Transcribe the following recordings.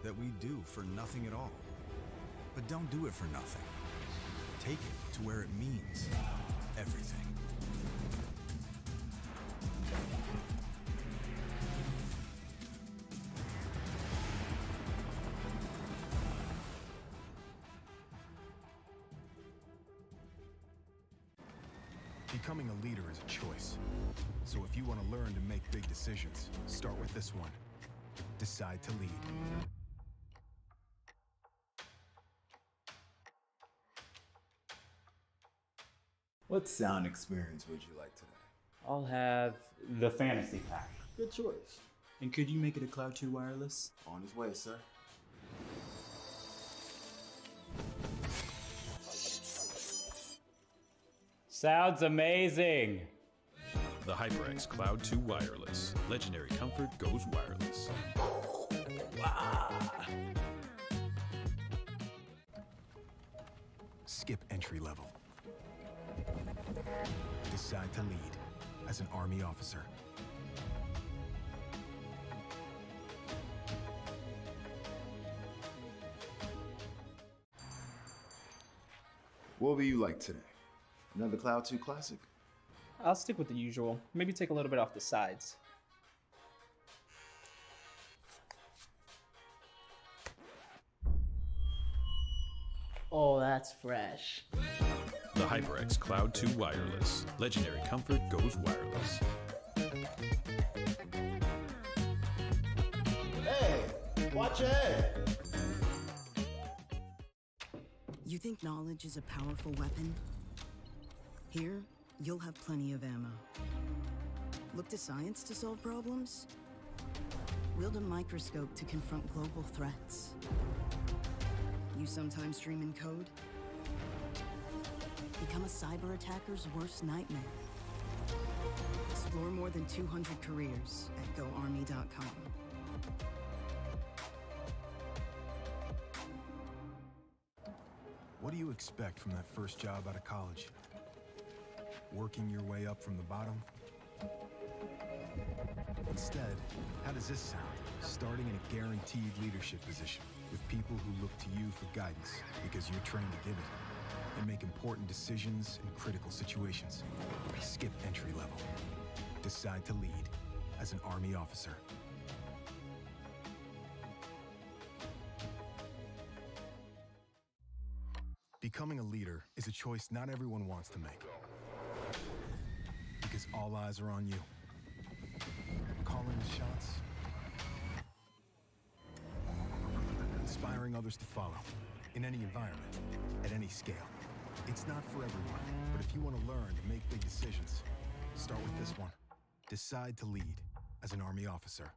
that we do for nothing at all. But don't do it for nothing. Take it to where it means everything. Becoming a leader is a choice. So if you want to learn to make big decisions, start with this one. Decide to lead. What sound experience would you like today? I'll have the fantasy pack. Good choice. And could you make it a Cloud 2 wireless? On his way, sir. Sounds amazing. The HyperX Cloud 2 Wireless. Legendary comfort goes wireless. Skip entry level. Decide to lead as an Army officer. What would you like today? Another Cloud 2 classic? I'll stick with the usual. Maybe take a little bit off the sides. Oh, that's fresh. The HyperX Cloud 2 Wireless. Legendary comfort goes wireless. Hey, watch your head. You think knowledge is a powerful weapon? Here, you'll have plenty of ammo. Look to science to solve problems? Wield a microscope to confront global threats. You sometimes dream in code? Become a cyber attacker's worst nightmare. Explore more than 200 careers at GoArmy.com. What do you expect from that first job out of college? Working your way up from the bottom? Instead, how does this sound? Starting in a guaranteed leadership position with people who look to you for guidance because you're trained to give it and make important decisions in critical situations. Skip entry level. Decide to lead as an Army officer. Becoming a leader is a choice not everyone wants to make. Because all eyes are on you. Calling the shots. Inspiring others to follow. In any environment. At any scale. It's not for everyone. But if you want to learn to make big decisions, start with this one. Decide to lead as an Army officer.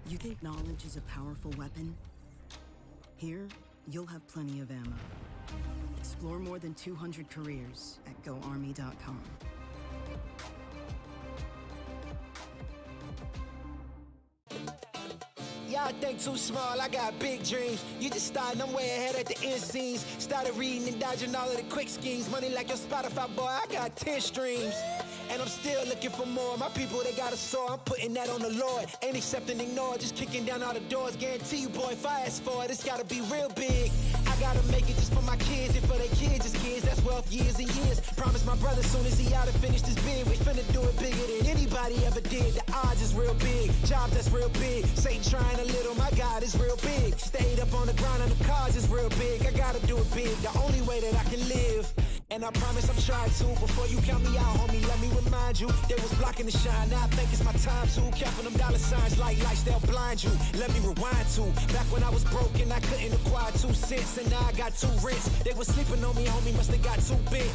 You think knowledge is a powerful weapon? Here, you'll have plenty of ammo. Explore more than 200 careers at GoArmy.com. Y'all think too small, I got big dreams. You just starting, I'm way ahead at the end scenes. Started reading and dodging all of the quick schemes. Money like your Spotify, boy, I got 10 streams. And I'm still looking for more. My people, they got a soar, I'm putting that on the Lord. Ain't accepting, ignore, just kicking down all the doors. Guarantee you, boy, if I ask for it, it's gotta be real big. I gotta make it just for my kids and for their kids' kids. That's wealth years and years. Promise my brother soon as he out and finish this bid, we finna do it bigger than anybody ever did. The odds is real big, jobs that's real big. Satan trying a little, my God is real big. Stayed up on the grind on the cars is real big. I gotta do it big, the only way that I can live. And I promise I'm trying to. Before you count me out, homie, let me remind you. They was blocking the shine, now I think it's my time to. Counting them dollar signs like lights, they'll blind you. Let me rewind to back when I was broke and I couldn't acquire 2 cents. And now I got 2 rents. They was sleeping on me, homie, must have got too big.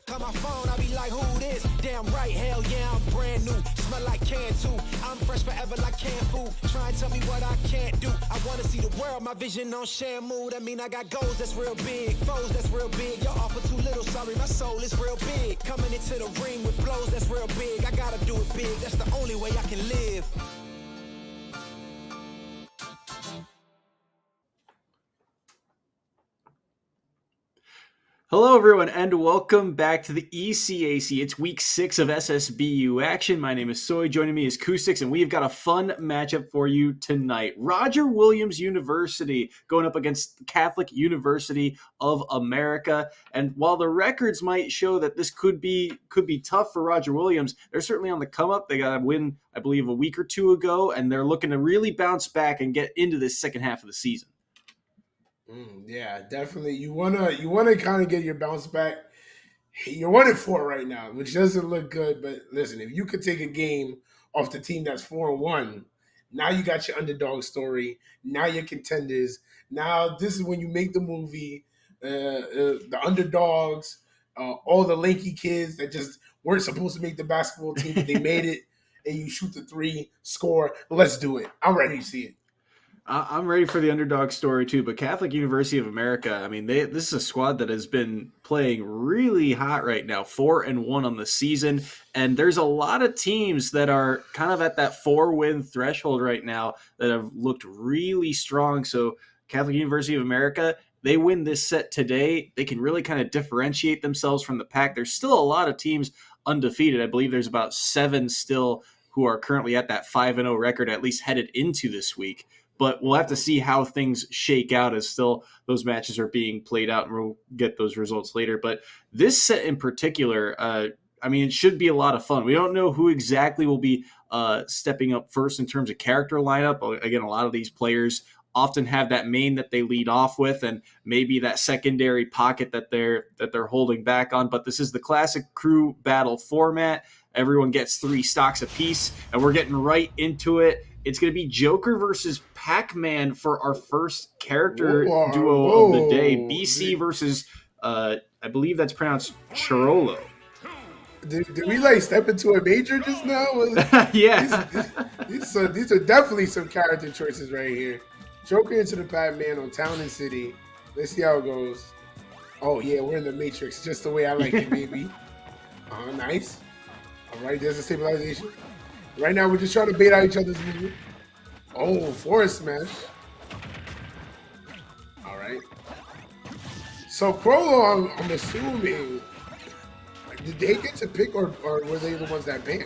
Call my phone, I be like, who this? Damn right, hell yeah, I'm brand new. Smell like can too. I'm fresh forever like canned food. Try and tell me what I can't do. I wanna see the world, my vision on Shamu. That mean I got goals that's real big, foes that's real big. Y'all offer too little, sorry, my soul is real big. Coming into the ring with blows that's real big. I gotta do it big, that's the only way I can live. Hello, everyone, and welcome back to the ECAC. It's week 6 of SSBU action. My name is Soy. Joining me is Kustix, and we've got a fun matchup for you tonight. Roger Williams University going up against Catholic University of America. And while the records might show that this could be tough for Roger Williams, they're certainly on the come up. They got a win, I believe, a week or two ago, and they're looking to really bounce back and get into this second half of the season. Yeah, definitely. You wanna kind of get your bounce back. You're 1-4 right now, which doesn't look good. But listen, if you could take a game off the team that's 4-1, now you got your underdog story. Now you're contenders. Now this is when you make the movie. The underdogs, all the lanky kids that just weren't supposed to make the basketball team, but they made it, and you shoot the 3, score. Let's do it. I'm ready to see it. I'm ready for the underdog story too, but Catholic University of America, I mean, this is a squad that has been playing really hot right now, 4-1 on the season, and there's a lot of teams that are kind of at that 4-win threshold right now that have looked really strong. So Catholic University of America, they win this set today, they can really kind of differentiate themselves from the pack. There's still a lot of teams undefeated. I believe there's about 7 still who are currently at that 5-0 record, at least headed into this week. But we'll have to see how things shake out as still those matches are being played out, and we'll get those results later. But this set in particular, I mean, it should be a lot of fun. We don't know who exactly will be stepping up first in terms of character lineup. Again, a lot of these players often have that main that they lead off with, and maybe that secondary pocket that they're holding back on. But this is the classic crew battle format. Everyone gets 3 stocks apiece, and we're getting right into it. It's going to be Joker versus Pac-Man for our first character duo of the day. BC versus, I believe that's pronounced Chirolo. Did we step into a major just now? Yeah. These are definitely some character choices right here. Joker into the Pac-Man on Town and City. Let's see how it goes. Oh, yeah, we're in the Matrix, just the way I like it, baby. Nice. All right, there's a stabilization. Right now, we're just trying to bait out each other's movement. Oh, forward smash. All right. So, Crollo, I'm assuming, did they get to pick, or were they the ones that banned?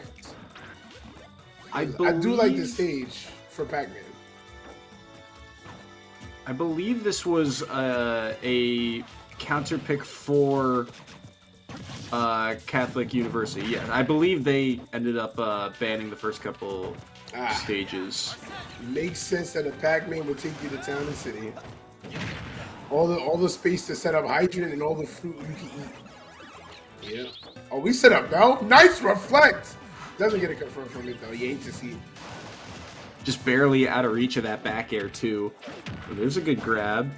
I do like the stage for Pac-Man. I believe this was a counter pick for Catholic University. Yeah, I believe they ended up banning the first couple stages. Makes sense that a Pac-Man would take you to Town and City. All the space to set up hydrant and all the fruit you can eat. Yeah. Oh, we set up Bell. Nice reflect. Doesn't get a confirm from it though. You hate to see it. Just barely out of reach of that back air too. So there's a good grab.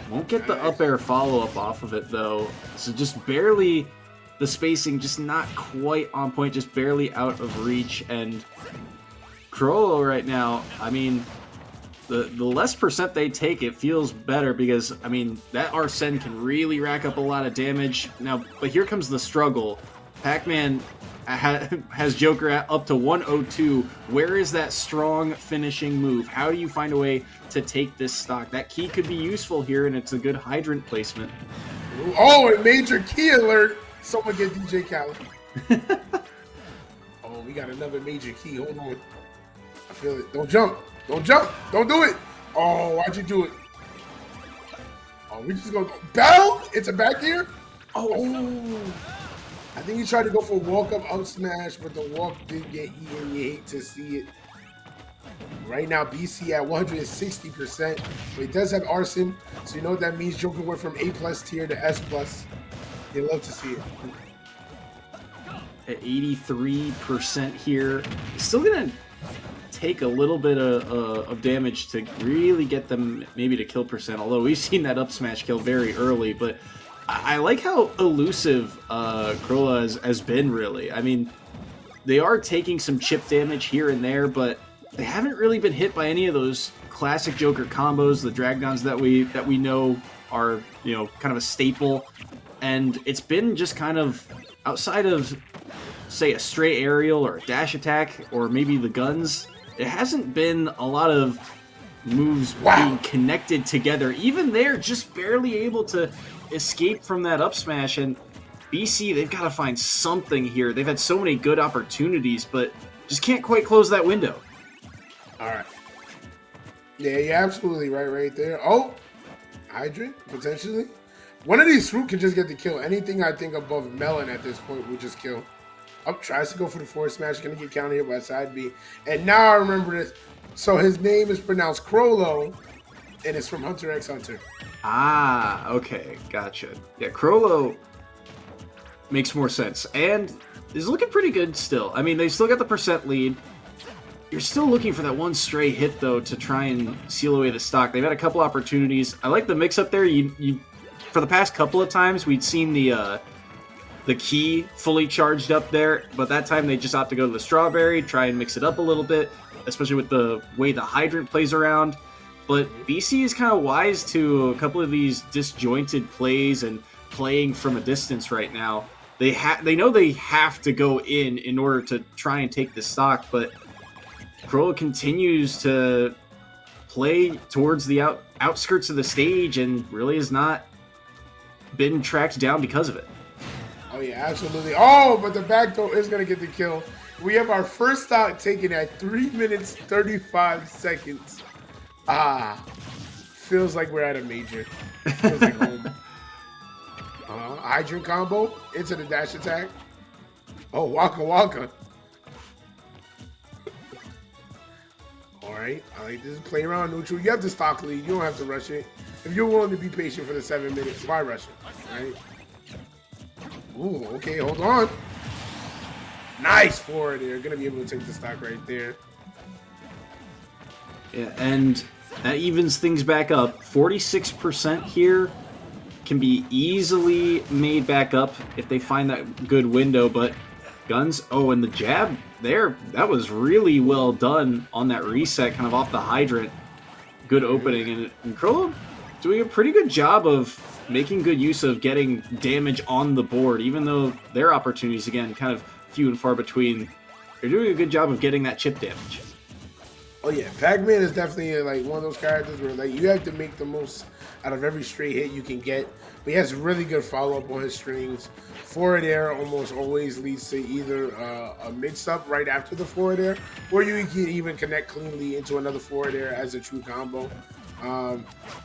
Won't get the up air follow-up off of it though. So just barely, the spacing just not quite on point, just barely out of reach. And Crollo right now, I mean, the less percent they take, it feels better because, I mean, that Arsene can really rack up a lot of damage. Now, but here comes the struggle. Pac-Man has Joker up to 102. Where is that strong finishing move? How do you find a way to take this stock? That key could be useful here, and it's a good hydrant placement. Oh, a major key alert. Someone get DJ Khaled. Oh, we got another major key. Hold on. I feel it. Don't jump. Don't jump. Don't do it. Oh, why'd you do it? Oh, we just go. Bell? It's a back here? Oh. I think he tried to go for a walk-up up smash, but the walk did get eaten. You hate to see it. Right now, BC at 160%. But he does have Arsene, so you know what that means. Joker went from A+ tier to S+. You love to see it. At 83% here. Still going to take a little bit of damage to really get them maybe to kill percent, although we've seen that up smash kill very early, but I like how elusive Crollo has been, really. I mean, they are taking some chip damage here and there, but they haven't really been hit by any of those classic Joker combos, the drag downs that we know are, you know, kind of a staple. And it's been just kind of outside of, say, a stray aerial or a dash attack or maybe the guns, it hasn't been a lot of moves being connected together. Even they're just barely able to escape from that up smash, and BC, they've got to find something here. They've had so many good opportunities, but just can't quite close that window. All right. Yeah, you're absolutely right there. Oh, hydrant, potentially. One of these fruit can just get the kill. Anything I think above melon at this point would just kill. Up, tries to go for the forward smash. Going to get countered here by side B. And now I remember this. So his name is pronounced Crollo, and it's from Hunter x Hunter. Ah, okay. Gotcha. Yeah, Crollo makes more sense. And is looking pretty good still. I mean, they still got the percent lead. You're still looking for that one stray hit, though, to try and seal away the stock. They've had a couple opportunities. I like the mix-up there. You for the past couple of times, we'd seen the key fully charged up there, but that time they just opt to go to the strawberry, try and mix it up a little bit, especially with the way the hydrant plays around. But BC is kind of wise to a couple of these disjointed plays and playing from a distance right now. They know they have to go in order to try and take the stock, but Crollo continues to play towards the outskirts of the stage and really has not been tracked down because of it. Oh, yeah, absolutely. Oh, but the back throw is going to get the kill. We have our first stock taken at 3 minutes, 35 seconds. Feels like we're at a major. Feels like home. Hydrant combo into the dash attack. Oh, Waka. All right, I like this. Play around neutral. You have the stock lead. You don't have to rush it. If you're willing to be patient for the 7 minutes, why rush it? Right? Ooh, okay, hold on. Nice forward there. Gonna be able to take the stock right there. Yeah, and that evens things back up. 46% here can be easily made back up if they find that good window, but Guns, oh, and the jab there, that was really well done on that reset, kind of off the hydrant. Good opening, and Crollo doing a pretty good job of making good use of getting damage on the board, even though their opportunities, again, kind of few and far between. They're doing a good job of getting that chip damage. Oh yeah, Pac-Man is definitely like one of those characters where like you have to make the most out of every straight hit you can get. But he has really good follow-up on his strings. Forward air almost always leads to either a mix-up right after the forward air, or you can even connect cleanly into another forward air as a true combo.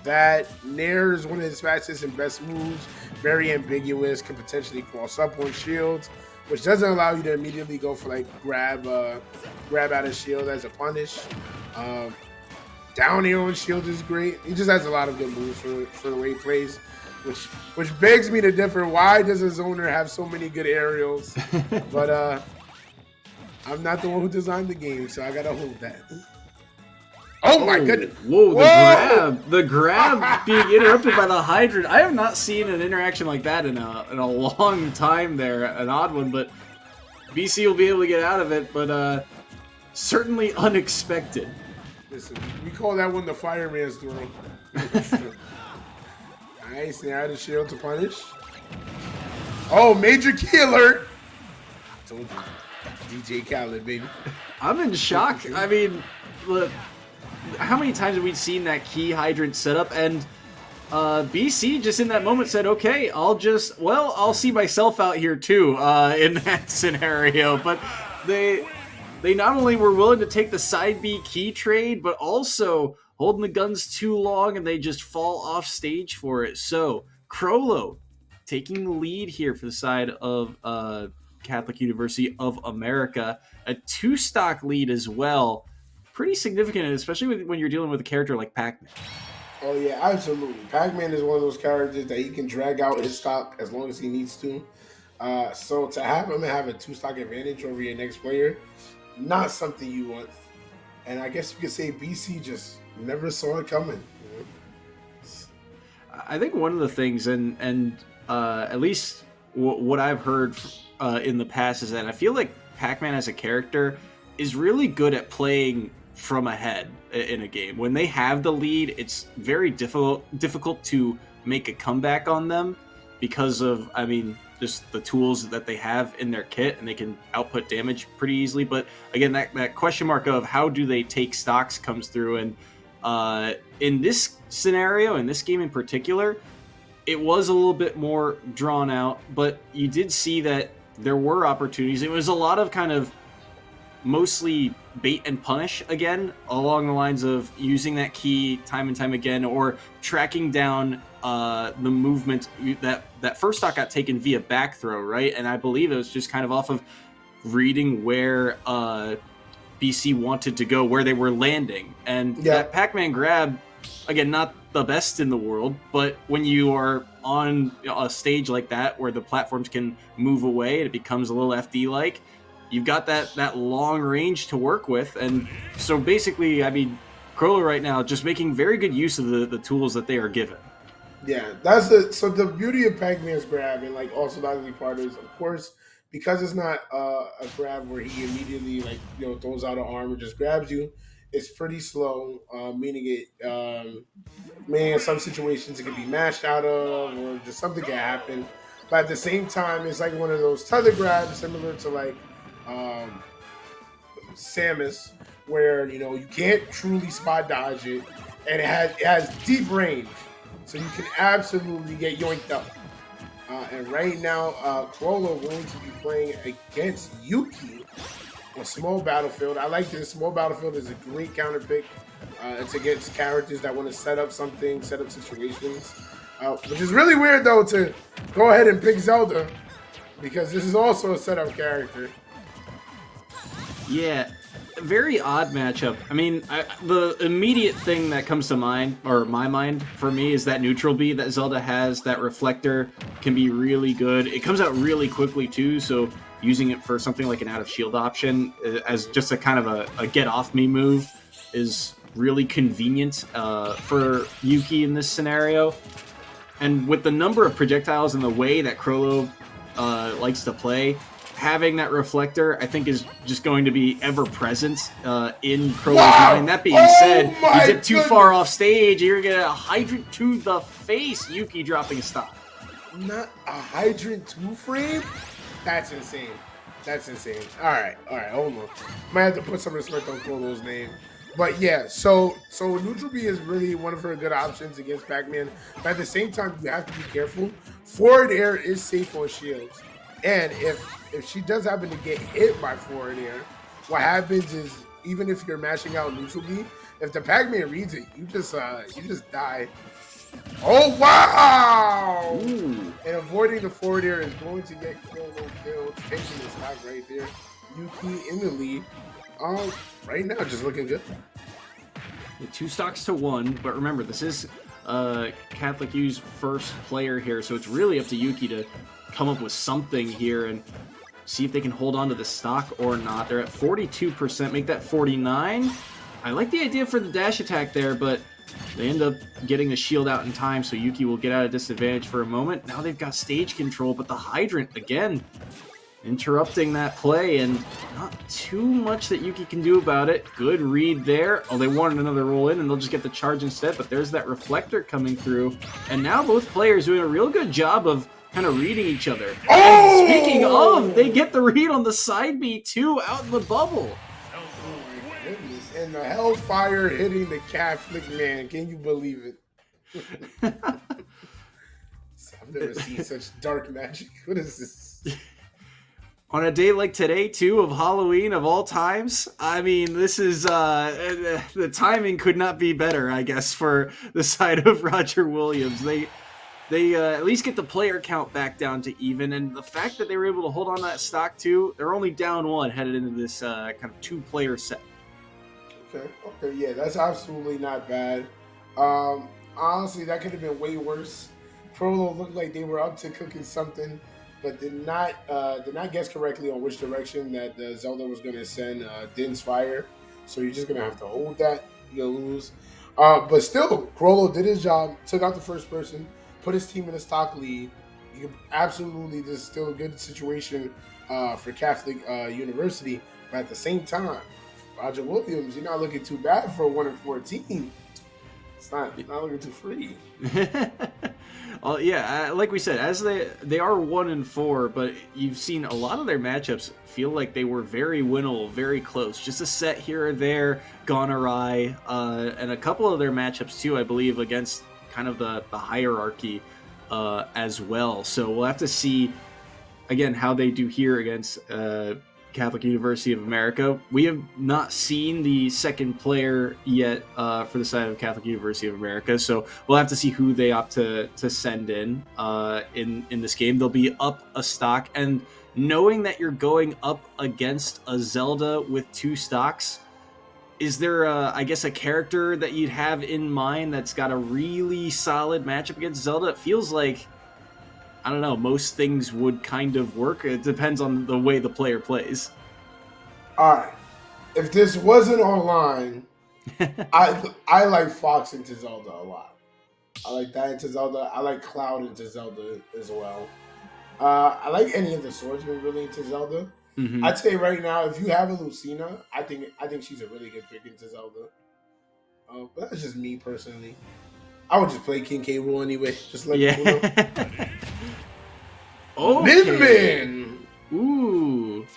That Nair is one of his fastest and best moves. Very ambiguous, can potentially cross up on shields, which doesn't allow you to immediately go for like grab out of shield as a punish. Down air on shield is great. He just has a lot of good moves for the way he plays, which begs me to differ. Why does his owner have so many good aerials? But I'm not the one who designed the game, so I gotta hold that. Oh my goodness! Whoa, the grab being interrupted by the hydrant. I have not seen an interaction like that in a long time there. An odd one, but BC will be able to get out of it, but certainly unexpected. Listen, we call that one the fireman's throw. Nice, now the shield to punish. Oh, major key alert! I told you, DJ Khaled, baby. I'm in shock. I mean, look. How many times have we seen that key hydrant setup? And BC just in that moment said, okay, I'll see myself out here too in that scenario. But they not only were willing to take the side B key trade, but also holding the guns too long and they just fall off stage for it. So Crollo taking the lead here for the side of Catholic University of America. A 2-stock lead as well. Pretty significant, especially when you're dealing with a character like Pac-Man. Oh yeah, absolutely. Pac-Man is one of those characters that he can drag out his stock as long as he needs to. So to have him have a 2-stock advantage over your next player, not something you want. And I guess you could say BC just never saw it coming. You know? I think one of the things, and at least what I've heard in the past, is that I feel like Pac-Man as a character is really good at playing from ahead in a game. When they have the lead, it's very difficult to make a comeback on them because of, I mean, just the tools that they have in their kit, and they can output damage pretty easily. But again, that question mark of how do they take stocks comes through. And in this scenario, in this game in particular, it was a little bit more drawn out, but you did see that there were opportunities. It was a lot of kind of mostly bait and punish again, along the lines of using that key time and time again, or tracking down the movement. That first stock got taken via back throw, right? And I believe it was just kind of off of reading where BC wanted to go, where they were landing. And that Pac-Man grab, again, not the best in the world, but when you are on a stage like that where the platforms can move away and it becomes a little FD-like, you've got that long range to work with. And so basically, I mean, Crowler right now just making very good use of the tools that they are given. Yeah, so the beauty of Pac-Man's grab and like also the ugly part is, of course, because it's not a grab where he immediately throws out an arm and just grabs you. It's pretty slow, meaning it in some situations it can be mashed out of, or just something can happen. But at the same time, it's like one of those tether grabs similar to like Samus, where you can't truly spot dodge it, and it has deep range, so you can absolutely get yoinked up. And right now, Crowler going to be playing against Yuki on Small Battlefield. I like this. Small Battlefield is a great counter pick. It's against characters that want to set up something, set up situations. Which is really weird, though, to go ahead and pick Zelda, because this is also a setup character. Yeah, very odd matchup. I mean, the immediate thing that comes to mind, or my mind, for me, is that neutral B that Zelda has. That reflector can be really good. It comes out really quickly, too, so using it for something like an out-of-shield option as just a kind of a get-off-me move is really convenient for Yuki in this scenario. And with the number of projectiles and the way that Crollo likes to play, having that reflector, I think, is just going to be ever-present in Crollo's mind. That being said, you dip too far off stage, you're going to get a hydrant to the face, Yuki dropping a stock. Not a hydrant 2-frame? That's insane. That's insane. All right, hold on. Might have to put some respect on Crollo's name. But yeah, so neutral B is really one of her good options against Pac-Man. But at the same time, you have to be careful. Forward air is safe on shields. And if she does happen to get hit by forward air, what happens is, even if you're mashing out neutral B, if the Pac-Man reads it, you just die. Oh, wow! Ooh. And avoiding the forward air is going to get killed. Taking the stock right there. Yuki in the lead. Right now, just looking good. Yeah, 2 stocks to 1, but remember, this is Catholic U's first player here, so it's really up to Yuki to come up with something here and see if they can hold on to the stock or not. They're at 42%, make that 49. I like the idea for the dash attack there, but they end up getting the shield out in time, so Yuki will get out of disadvantage for a moment. Now they've got stage control, but the hydrant, again, interrupting that play, and not too much that Yuki can do about it. Good read there. Oh, they wanted another roll in, and they'll just get the charge instead, but there's that reflector coming through. And now both players doing a real good job of kind of reading each other. Oh! And speaking of, they get the read on the side B too, out in the bubble. Oh my goodness. And the Hellfire hitting the Catholic man. Can you believe it? I've never seen such dark magic. What is this? On a day like today, too, of Halloween of all times, I mean, this is, the timing could not be better, I guess, for the side of Roger Williams. They at least get the player count back down to even, and the fact that they were able to hold on that stock, too, they're only down 1 headed into this kind of 2-player set. Okay, yeah, that's absolutely not bad. Honestly, that could have been way worse. Crollo looked like they were up to cooking something, but did not guess correctly on which direction that Zelda was going to send Din's fire. So you're just going to have to hold that. You're going to lose. But still, Crollo did his job, took out the first person, put his team in a stock lead. Absolutely, this is still a good situation for Catholic University. But at the same time, Roger Williams, you're not looking too bad for a 1-14. It's not looking too free. Well, yeah, like we said, as they are 1-4, but you've seen a lot of their matchups feel like they were very winnable, very close. Just a set here or there, gone awry, and a couple of their matchups too, I believe, against kind of the hierarchy as well. So we'll have to see, again, how they do here against Catholic University of America. We have not seen the second player yet for the side of Catholic University of America, so we'll have to see who they opt to send in this game. They'll be up a stock, and knowing that you're going up against a Zelda with 2 stocks, is there, I guess, a character that you'd have in mind that's got a really solid matchup against Zelda? It feels like, I don't know, most things would kind of work. It depends on the way the player plays. All right. If this wasn't online, I like Fox into Zelda a lot. I like that into Zelda. I like Cloud into Zelda as well. I like any of the swordsmen really into Zelda. Mm-hmm. I'd say right now, if you have a Lucina, I think she's a really good pick into Zelda. But that's just me personally. I would just play King K. Rool anyway. Just let people know. Okay. Min. Ooh. Okay.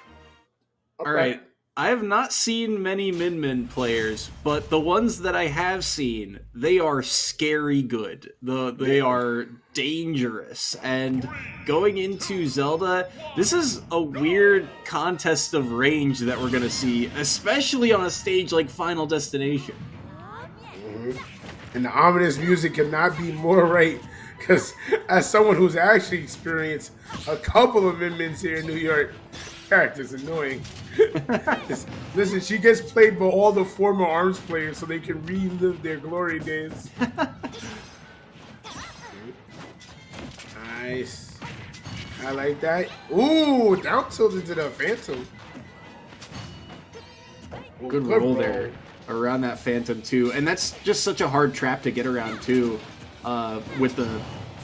All right. I have not seen many Min players, but the ones that I have seen, they are scary good. They are dangerous. And going into Zelda, this is a weird contest of range that we're going to see, especially on a stage like Final Destination. Mm-hmm. And the ominous music cannot be more right, because as someone who's actually experienced a couple of Min-Mins here in New York, character's annoying. Listen, she gets played by all the former ARMS players so they can relive their glory days. Nice. I like that. Ooh, down tilt into the Phantom. Good roll there around that Phantom too. And that's just such a hard trap to get around too, with the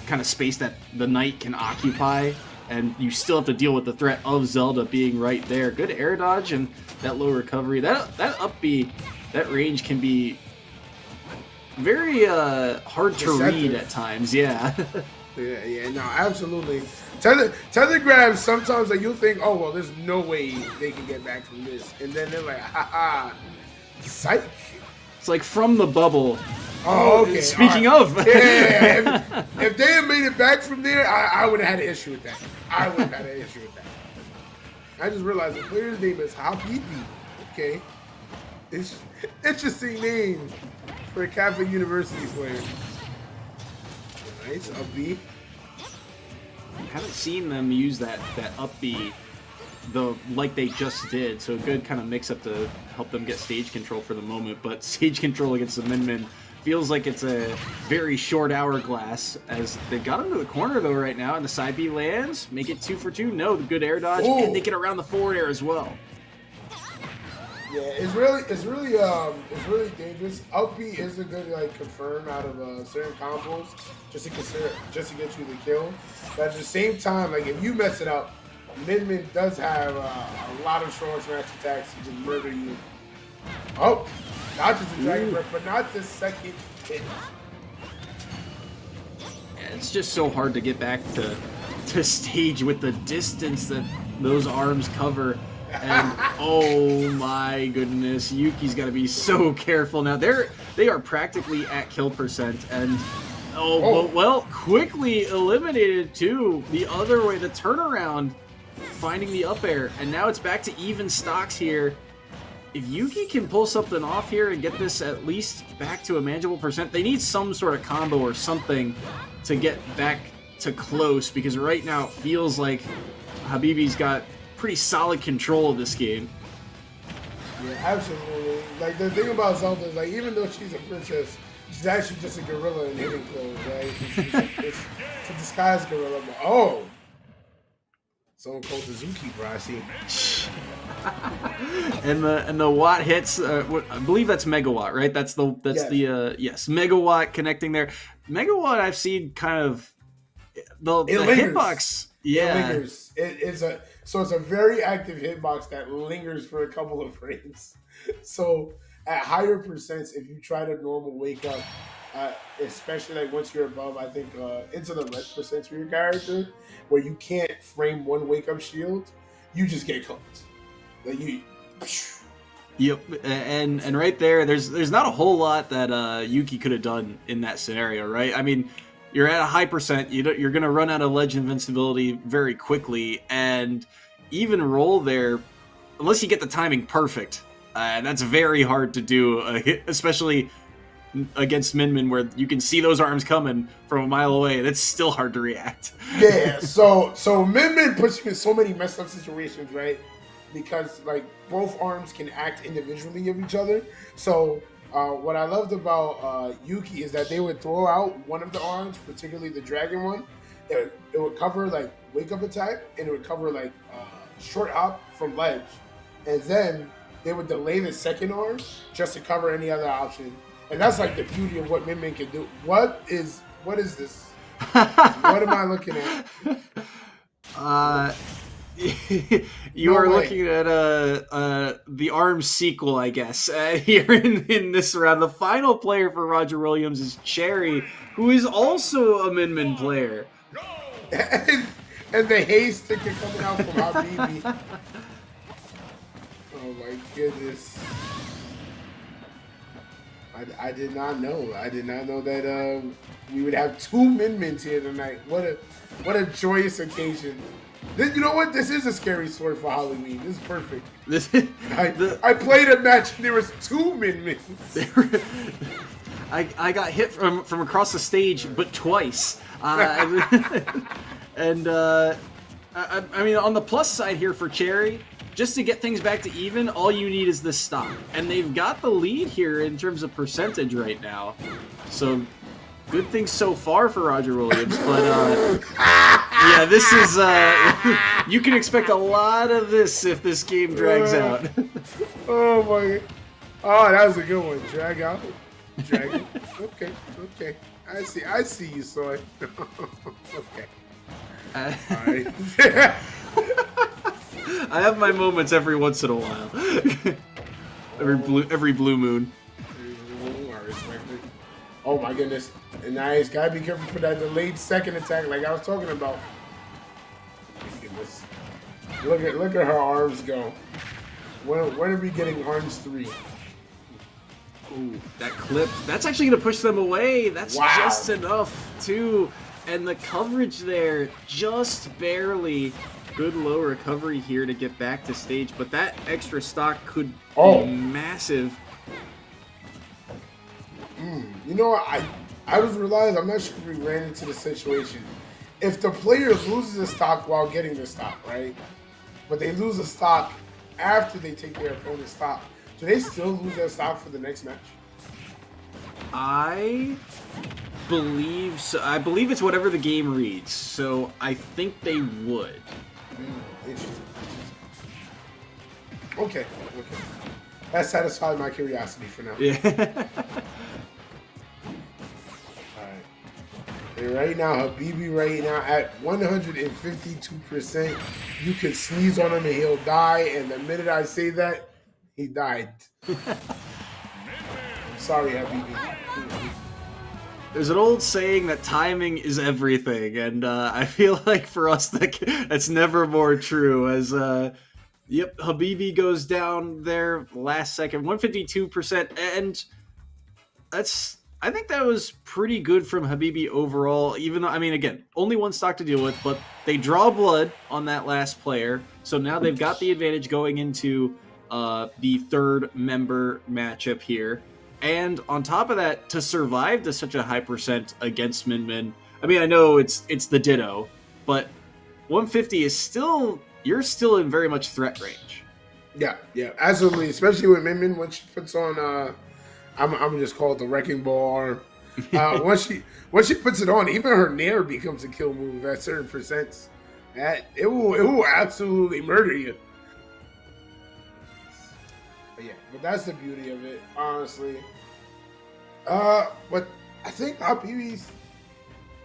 kind of space that the knight can occupy. And you still have to deal with the threat of Zelda being right there. Good air dodge and that low recovery. That up B, that range can be very hard to read at times. Yeah. Yeah, no, absolutely. Tether grabs, sometimes like you'll think, oh, well, there's no way they can get back from this. And then they're like, haha, psych. It's like from the bubble. Oh, okay. Speaking of. Yeah. If they had made it back from there, I would have had an issue with that. I would have had an issue with that. I just realized the player's name is Habibi. Okay. It's interesting name for a Catholic University player. Nice, up B. I haven't seen them use that up B like they just did, so a good kind of mix up to help them get stage control for the moment. But stage control against the Min feels like it's a very short hourglass, as they got him to the corner though right now, and the side B lands, make it 2 for 2. No, the good air dodge, Ooh. and they get around the forward air as well. Yeah, it's really dangerous. Up B is a good like confirm out of certain combos just to get you the kill. But at the same time, like if you mess it up, Min does have a lot of strong smash attacks to just murder you. Oh, dodges the Dragon Breath, but not the second hit. It's just so hard to get back to stage with the distance that those arms cover. And oh my goodness, Yuki's got to be so careful now. They are practically at kill percent, and but well, quickly eliminated too. The other way, the turnaround, finding the up air, and now it's back to even stocks here. If Yuki can pull something off here and get this at least back to a manageable percent, they need some sort of combo or something to get back to close, because right now it feels like Habibi's got pretty solid control of this game. Yeah, absolutely. Like the thing about Zelda is like even though she's a princess, she's actually just a gorilla in hidden clothes, right? It's a disguised gorilla. But, oh, someone called Suzuki, bro. I see. and the watt hits. I believe that's megawatt, right? That's yes, megawatt connecting there. Megawatt I've seen kind of the hitbox. Yeah, it lingers. It's a very active hitbox that lingers for a couple of frames. So at higher percents, if you try to normal wake up, especially like once you're above, I think into the red percents for your character, where you can't frame one wake up shield, you just get cooked. Like you. Yep, and right there, there's not a whole lot that Yuki could have done in that scenario, right? I mean, you're at a high percent. You're going to run out of ledge invincibility very quickly, and even roll there, unless you get the timing perfect. That's very hard to do, especially against Min Min, where you can see those arms coming from a mile away. That's still hard to react. Yeah, so Min Min puts you in so many messed up situations, right? Because like both arms can act individually of each other. So what I loved about Yuki is that they would throw out one of the arms, particularly the dragon one. It would cover like wake up attack, and it would cover like short hop from ledge, and then they would delay the second arm just to cover any other option. And that's like the beauty of what Min Min can do. What is this? What am I looking at? You are looking at the ARMS sequel, I guess, here in this round. The final player for Roger Williams is Cherry, who is also a Min Min player. And the haze sticker coming out from Habibi. Oh my goodness. I did not know. I did not know that we would have two Min Mins here tonight. What a joyous occasion. You know what? This is a scary story for Halloween. This is perfect. I played a match and there was two Min Mins. I got hit from across the stage, but twice. And I mean, on the plus side here for Cherry, just to get things back to even, all you need is this stock. And they've got the lead here in terms of percentage right now. So, good things so far for Roger Williams. But, yeah, this is... you can expect a lot of this if this game drags out. Oh, my... Oh, that was a good one. Drag out. Drag it. Okay. I see you, Soy. Okay. All right. I have my moments every once in a while. every blue moon. Oh my goodness! And nice, gotta be careful for that delayed second attack, like I was talking about. Look at her arms go. When are we getting arms 3? Ooh, that clip. That's actually gonna push them away. That's just enough too. And the coverage there, just barely. Good low recovery here to get back to stage, but that extra stock could be massive. You know what? I was realized, I'm not sure if we ran into the situation. If the player loses a stock while getting the stock, right? But they lose a stock after they take their opponent's stock, do they still lose their stock for the next match? I believe so. I believe it's whatever the game reads, so I think they would. Interesting. Okay. That satisfied my curiosity for now. Yeah. Alright. And right now, Habibi right now at 152%. You can sneeze on him and he'll die, and the minute I say that, he died. I'm sorry, Habibi. There's an old saying that timing is everything, and I feel like for us that's never more true. As Habibi goes down there last second, 152%, and I think that was pretty good from Habibi overall. Even though, I mean, again, only one stock to deal with, but they draw blood on that last player, so now they've got the advantage going into the third member matchup here. And on top of that, to survive to such a high percent against Min Min, I mean, I know it's the Ditto, but 150 is still, you're still in very much threat range. Yeah, absolutely. Especially with Min Min when she puts on, I'm just called the Wrecking Ball arm. Once she puts it on, even her Nair becomes a kill move at certain percents. That it will absolutely murder you. But that's the beauty of it, honestly. But I think Habibi's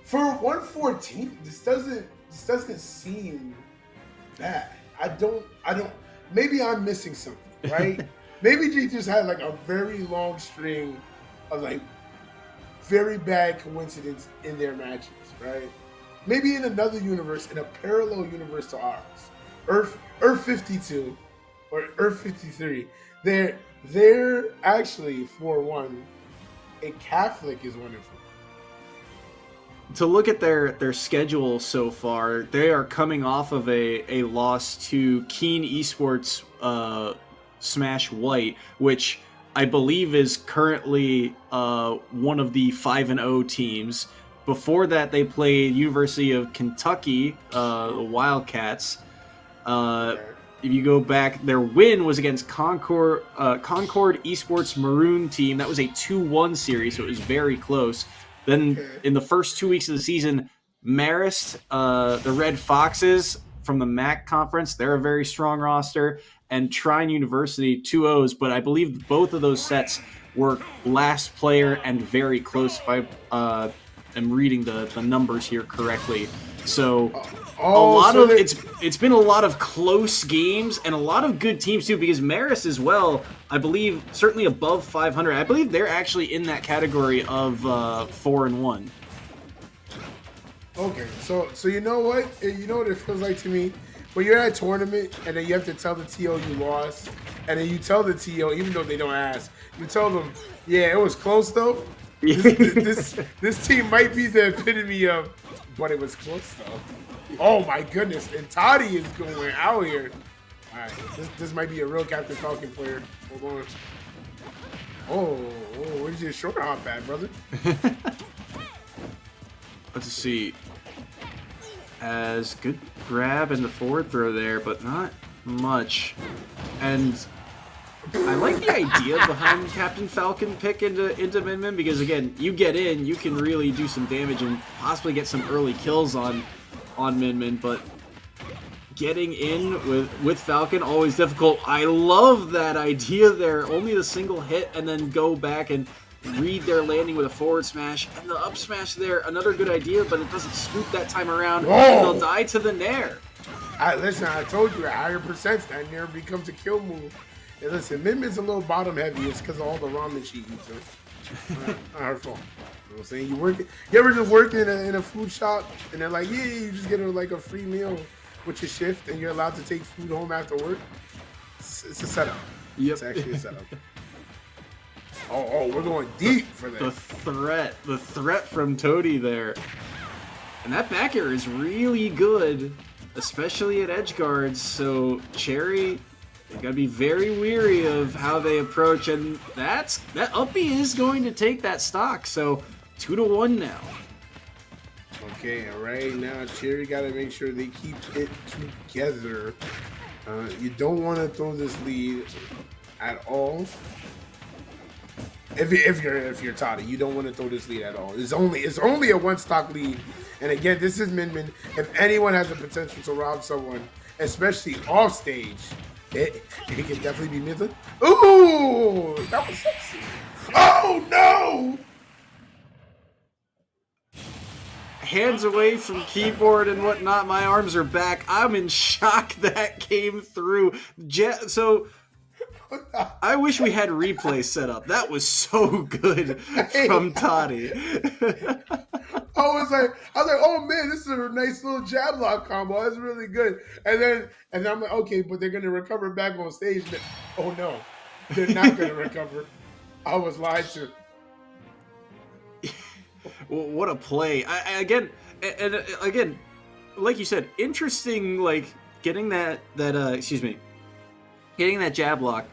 for 114. This doesn't seem bad. I don't. Maybe I'm missing something, right? Maybe they just had like a very long string of like very bad coincidence in their matches, right? Maybe in another universe, in a parallel universe to ours, Earth 52 or Earth 53. They're actually, for one, a Catholic is wonderful. to look at their schedule so far, they are coming off of a loss to Keen Esports Smash White, which I believe is currently one of the 5-0 teams. Before that, they played University of Kentucky, the Wildcats. If you go back, their win was against Concord Esports Maroon team. That was a 2-1 series, so it was very close. Then in the first 2 weeks of the season, Marist, the Red Foxes from the MAC conference, they're a very strong roster, and Trine University, 2-0s, but I believe both of those sets were last player and very close if I am reading the numbers here correctly. So it's been a lot of close games and a lot of good teams too, because Marist as well, I believe, certainly above 500. I believe they're actually in that category of 4-1. Okay, so you know what? You know what it feels like to me? When you're at a tournament and then you have to tell the TO you lost, and then you tell the TO, even though they don't ask, you tell them, yeah, it was close though. This team might be the epitome of, but it was close though. Oh my goodness, and Toddy is going out here. All right, this might be a real Captain Falcon player. Hold on. Oh, where's your short hop at, brother? Let's see. As good grab in the forward throw there, but not much. And I like the idea behind Captain Falcon pick into Min Min, because again, you get in, you can really do some damage and possibly get some early kills on Min Min, but getting in with Falcon, always difficult. I love that idea there. Only the single hit and then go back and read their landing with a forward smash. And the up smash there, another good idea, but it doesn't scoop that time around. Whoa. And they'll die to the Nair. Listen, I told you, at higher percents, that Nair becomes a kill move. And listen, Min Min's a little bottom heavy. It's because of all the ramen she eats. Not her fault. You know what I'm saying? You ever just work in a food shop and they're like, yeah, you just get like a free meal with your shift and you're allowed to take food home after work? It's a setup. Yep. It's actually a setup. Oh, we're going deep for this. The threat from Toady there. And that back air is really good, especially at edge guards. So Cherry, they gotta be very weary of how they approach, and that uppy is going to take that stock. So 2-1 now. Okay, and right now Cherry gotta make sure they keep it together. You don't want to throw this lead at all. If you're Toddy, you don't want to throw this lead at all. It's only a one stock lead, and again, this is Min Min. If anyone has the potential to rob someone, especially off stage, it can definitely be Midland. Ooh, that was sexy. Oh no! Hands away from keyboard and whatnot. My arms are back. I'm in shock that came through. So I wish we had replay set up. That was so good from Toddy. I was like, oh man, this is a nice little jab lock combo. That's really good. And then I'm like, okay, but they're gonna recover back on stage. Oh no, they're not gonna recover. I was lied to. Well, what a play! Again, like you said, interesting. Like getting that jab lock,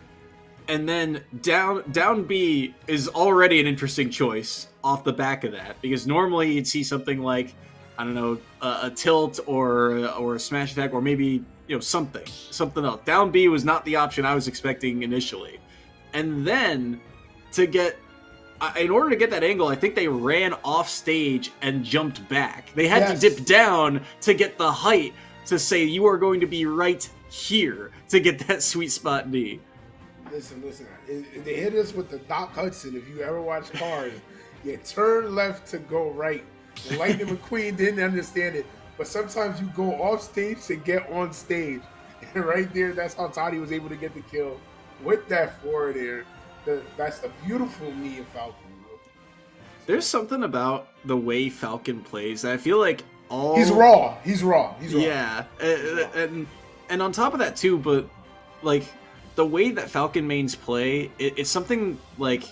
and then down B is already an interesting choice off the back of that, because normally you'd see something like, I don't know, a tilt or a smash attack, or maybe something else. Down B was not the option I was expecting initially, and then to get. In order to get that angle, I think they ran off stage and jumped back. They had to dip down to get the height to say you are going to be right here to get that sweet spot knee. Listen. They hit us with the Doc Hudson. If you ever watch Cars, you turn left to go right. And Lightning McQueen didn't understand it, but sometimes you go off stage to get on stage. And right there, that's how Toddy was able to get the kill with that forward air. That's the beautiful knee of Falcon. There's something about the way Falcon plays that I feel like he's raw. Yeah, and on top of that too, but like the way that Falcon mains play, it's something like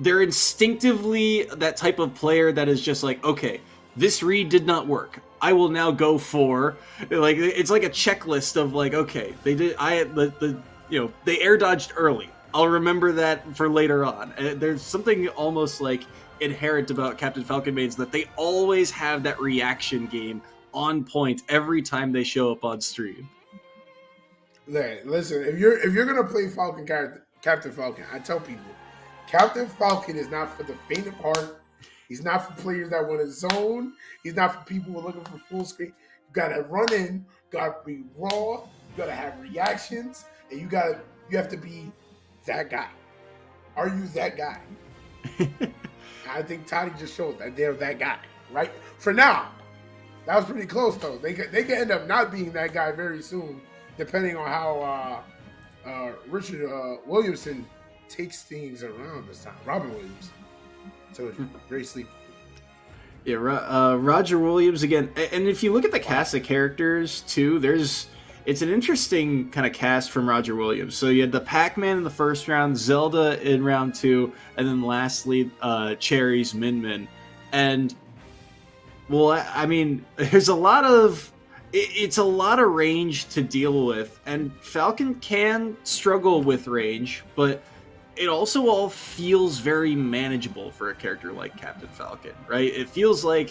they're instinctively that type of player that is just like, okay, this read did not work. I will now go for, like, it's like a checklist of like, okay, they did, they air dodged early. I'll remember that for later on. There's something almost like inherent about Captain Falcon mains that they always have that reaction game on point every time they show up on stream. Listen, if you're gonna play Captain Falcon, I tell people, Captain Falcon is not for the faint of heart. He's not for players that want to zone. He's not for people who are looking for full screen. You gotta run in, you gotta be raw, you gotta have reactions, and you have to be that guy. Are you that guy? I think Toddy just showed that they're that guy, right? For now. That was pretty close, though. They could end up not being that guy very soon, depending on how Richard Williamson takes things around this time. Robin Williams. So very sleepy. Yeah, Roger Williams again. And if you look at the cast of characters, too, it's an interesting kind of cast from Roger Williams. So you had the Pac-Man in the first round, Zelda in round 2, and then lastly, Cherry's Min Min. And well, I mean, there's a lot of range to deal with, and Falcon can struggle with range, but it also all feels very manageable for a character like Captain Falcon, right? It feels like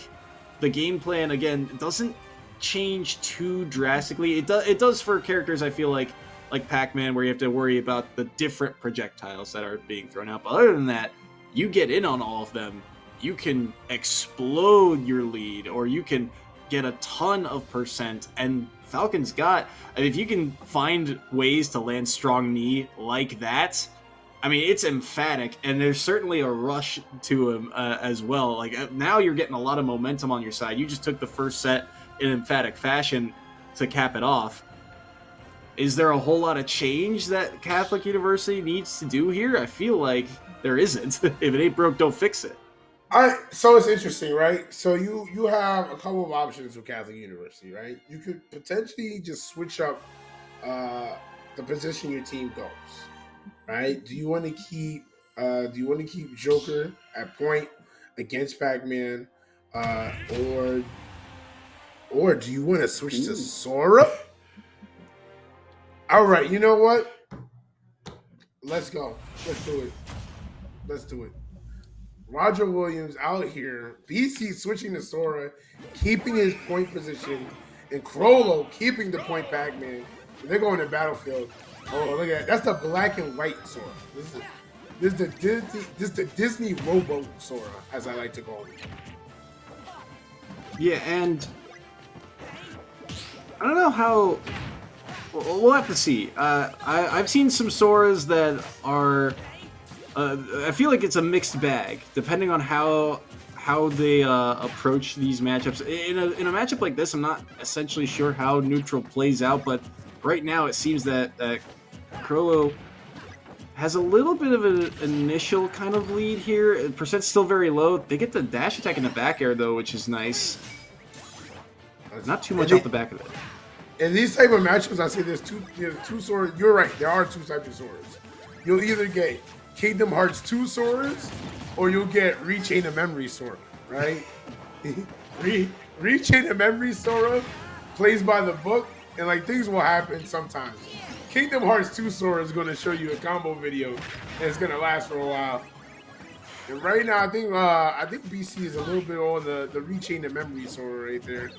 the game plan, again, doesn't change too drastically. It does for characters, I feel like Pac-Man, where you have to worry about the different projectiles that are being thrown out. But other than that, you get in on all of them, you can explode your lead, or you can get a ton of percent. And Falcon's got, if you can find ways to land strong knee like that, I mean, it's emphatic, and there's certainly a rush to him as well. Like, now you're getting a lot of momentum on your side. You just took the first set in emphatic fashion to cap it off. Is there a whole lot of change that Catholic University needs to do here? I feel like there isn't. If it ain't broke, don't fix it. So it's interesting, right? So you have a couple of options with Catholic University, right? You could potentially just switch up the position your team goes, right? Do you want to keep Joker at point against Pac-Man, or do you want to switch to Sora? All right, you know what? Let's go. Let's do it. Roger Williams out here. BC switching to Sora, keeping his point position, and Crollo keeping the point Pac-Man. They're going to Battlefield. Oh, look at that. That's the black and white Sora. This is the Disney Robo Sora, as I like to call it. Yeah, and I don't know how. We'll have to see. I've seen some Soras that are. I feel like it's a mixed bag, depending on how they approach these matchups. In a matchup like this, I'm not essentially sure how neutral plays out, but right now it seems that Crollo has a little bit of an initial kind of lead here. Percent's still very low. They get the dash attack in the back air, though, which is nice. Not too much off the back of it. In these type of matchups, I say there's two Soras. You're right. There are two types of Soras. You'll either get Kingdom Hearts 2 Soras, or you'll get Rechain of Memory Sora, right? Rechain of Memory Sora plays by the book, and like things will happen sometimes. Kingdom Hearts 2 Sora is going to show you a combo video, and it's going to last for a while. And right now, I think BC is a little bit on the Rechain of Memory Sora right there.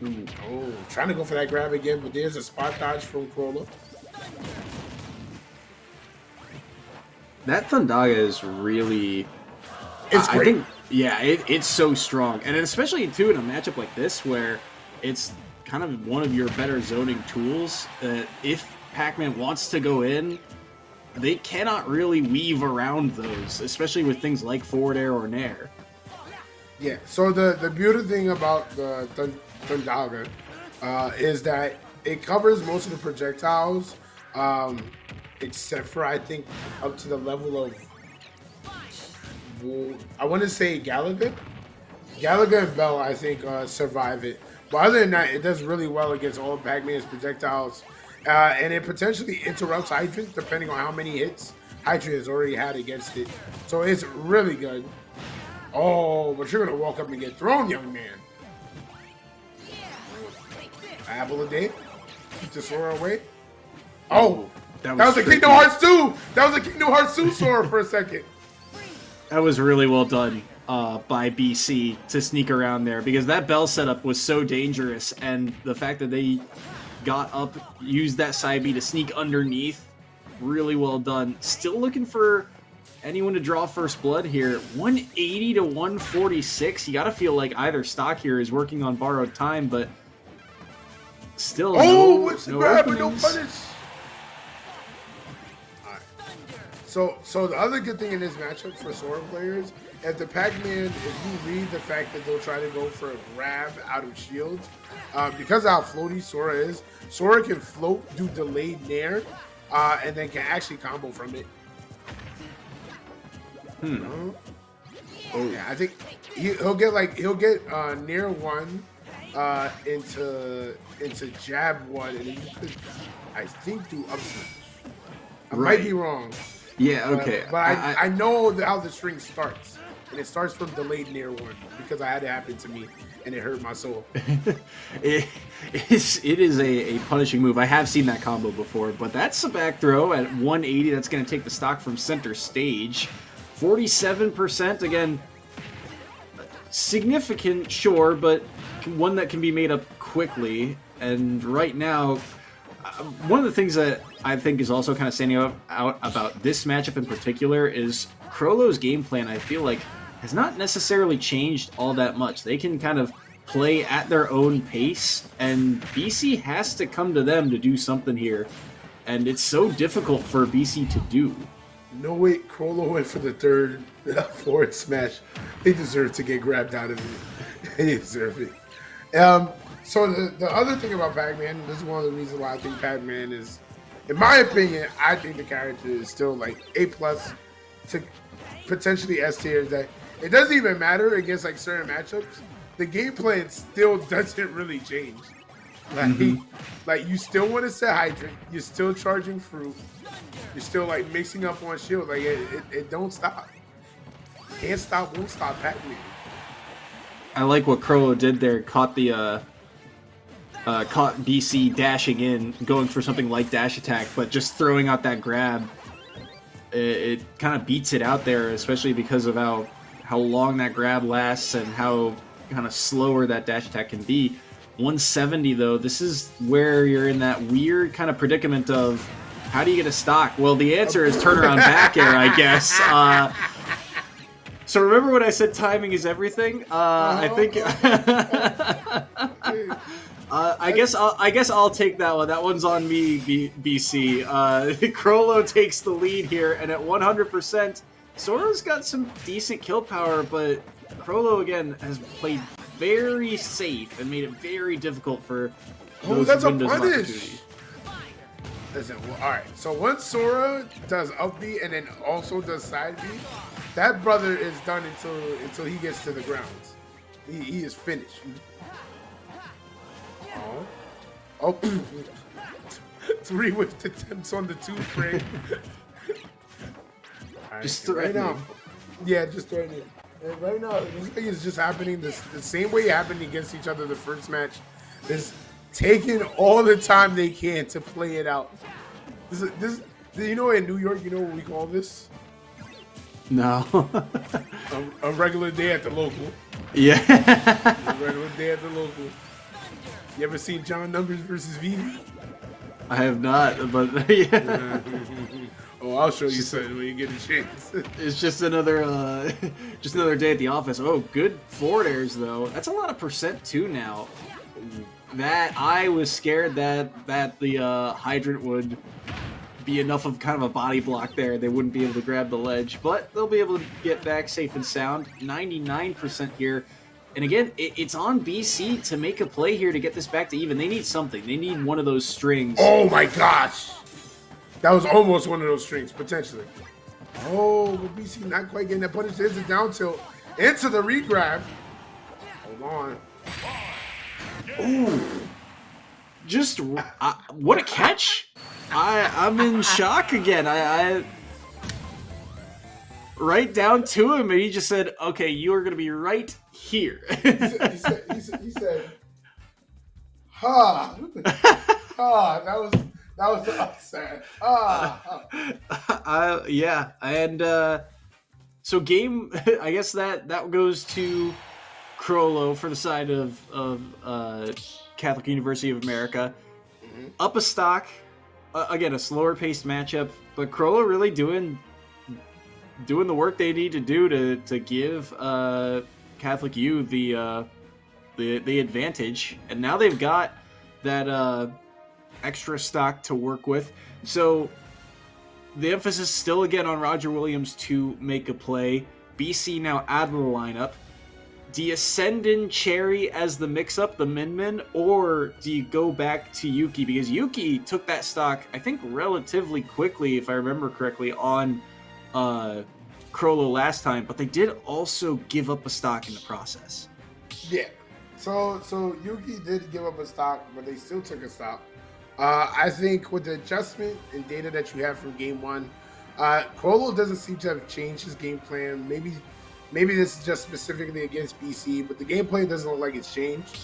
Ooh, oh, trying to go for that grab again, but there's a spot dodge from Crollo. That Thundaga is really... It's great. I think, yeah, it's so strong. And especially, too, in a matchup like this, where it's kind of one of your better zoning tools. If Pac-Man wants to go in, they cannot really weave around those, especially with things like forward air or nair. Yeah, so the beautiful thing about the Thundaga is that it covers most of the projectiles, except for, I think, up to the level of, I want to say Galaga. Galaga and Bell, I think, survive it. But other than that, it does really well against all Pac-Man's projectiles. and it potentially interrupts Hydrant depending on how many hits Hydrant has already had against it. So it's really good. Oh, but you're gonna walk up and get thrown, young man. Apple a day. Keep the Sora away. Oh, that was a Kingdom Hearts 2. That was a Kingdom Hearts 2 Sora for a second. That was really well done by BC to sneak around there, because that bell setup was so dangerous, and the fact that they got up, used that side B to sneak underneath, really well done. Still looking for anyone to draw first blood here. 180 to 146. You got to feel like either stock here is working on borrowed time, but still what's the grab and no openings. punish. Alright. So the other good thing in this matchup for Sora players, if the Pac-Man, if you read the fact that they'll try to go for a grab out of shields, because of how floaty Sora is, Sora can float, do delayed nair, and then can actually combo from it. Oh yeah, I think he'll get near one into jab one, and then you could, I think, do up smash. I might be wrong. Yeah, okay. But I know how the string starts, and it starts from delayed near one because I had it happen to me, and it hurt my soul. It is a punishing move. I have seen that combo before, but that's a back throw at 180. That's going to take the stock from center stage. 47%, again, significant, sure, but one that can be made up quickly. And right now, one of the things that I think is also kind of standing out about this matchup in particular is Crollo's game plan, I feel like, has not necessarily changed all that much. They can kind of play at their own pace, and BC has to come to them to do something here. And it's so difficult for BC to do. No, wait, Crollo went for the third forward smash. They deserve to get grabbed out of it. They deserve it. So the other thing about Pac-Man, this is one of the reasons why I think Pac-Man is, in my opinion, I think the character is still like A+ to potentially S tier. That it doesn't even matter against like certain matchups. The game plan still doesn't really change. Like you still want to set Hydrant, you're still charging fruit, you're still like mixing up on shield. Like it don't stop. Can't stop, won't stop Pac-Man. I like what Crollo did there. Caught the caught BC dashing in, going for something like dash attack, but just throwing out that grab. It kind of beats it out there, especially because of how long that grab lasts and how kind of slower that dash attack can be. 170 though, this is where you're in that weird kind of predicament of how do you get a stock? Well, the answer is turnaround back air, I guess. So remember when I said timing is everything? I think I guess I'll take that one. That one's on me, BC. Crollo takes the lead here, and at 100%, Sora's got some decent kill power, but Crollo again has played very safe and made it very difficult for those that's windows a of punish. opportunity. Listen, well, all right. So once Sora does up B and then also does side B, that brother is done until he gets to the grounds. He is finished. Oh, 3 with attempts on the 2 frame. Right, Just right threatening. now. Yeah, just threatening. And right now, this thing is just happening the same way it happened against each other the first match. This taking all the time they can to play it out. This you know, in New York, you know what we call this? No. A regular day at the local. Yeah. A regular day at the local. You ever seen John Numbers versus V? I have not, but yeah. Oh, I'll show you something when you get a chance. It's just another day at the office. Oh, good forward airs though. That's a lot of percent too now. That I was scared that the hydrant would be enough of kind of a body block there. They wouldn't be able to grab the ledge, but they'll be able to get back safe and sound. 99% here. And again, it's on BC to make a play here to get this back to even. They need something. They need one of those strings. Oh my gosh. That was almost one of those strings, potentially. Oh, but BC not quite getting that punish. There's a down tilt into the regrab. Hold on. Ooh. just what a catch! I'm in shock again. I right down to him, and he just said, "Okay, you are going to be right here." he said, "Ha, ha." That was the upset. Yeah, and so game. I guess that goes to Crollo for the side of Catholic University of America. Up a stock. Again, a slower paced matchup, but Crollo really doing the work they need to do to give Catholic U the advantage, and now they've got that extra stock to work with. So the emphasis still again on Roger Williams to make a play. BC now out of the lineup. Do you send in Cherry as the mix-up, the min-min, or do you go back to Yuki? Because Yuki took that stock, I think, relatively quickly, if I remember correctly, on Crollo last time, but they did also give up a stock in the process. Yeah. So Yuki did give up a stock, but they still took a stock. I think with the adjustment and data that you have from game one, Crollo doesn't seem to have changed his game plan. Maybe this is just specifically against BC, but the gameplay doesn't look like it's changed.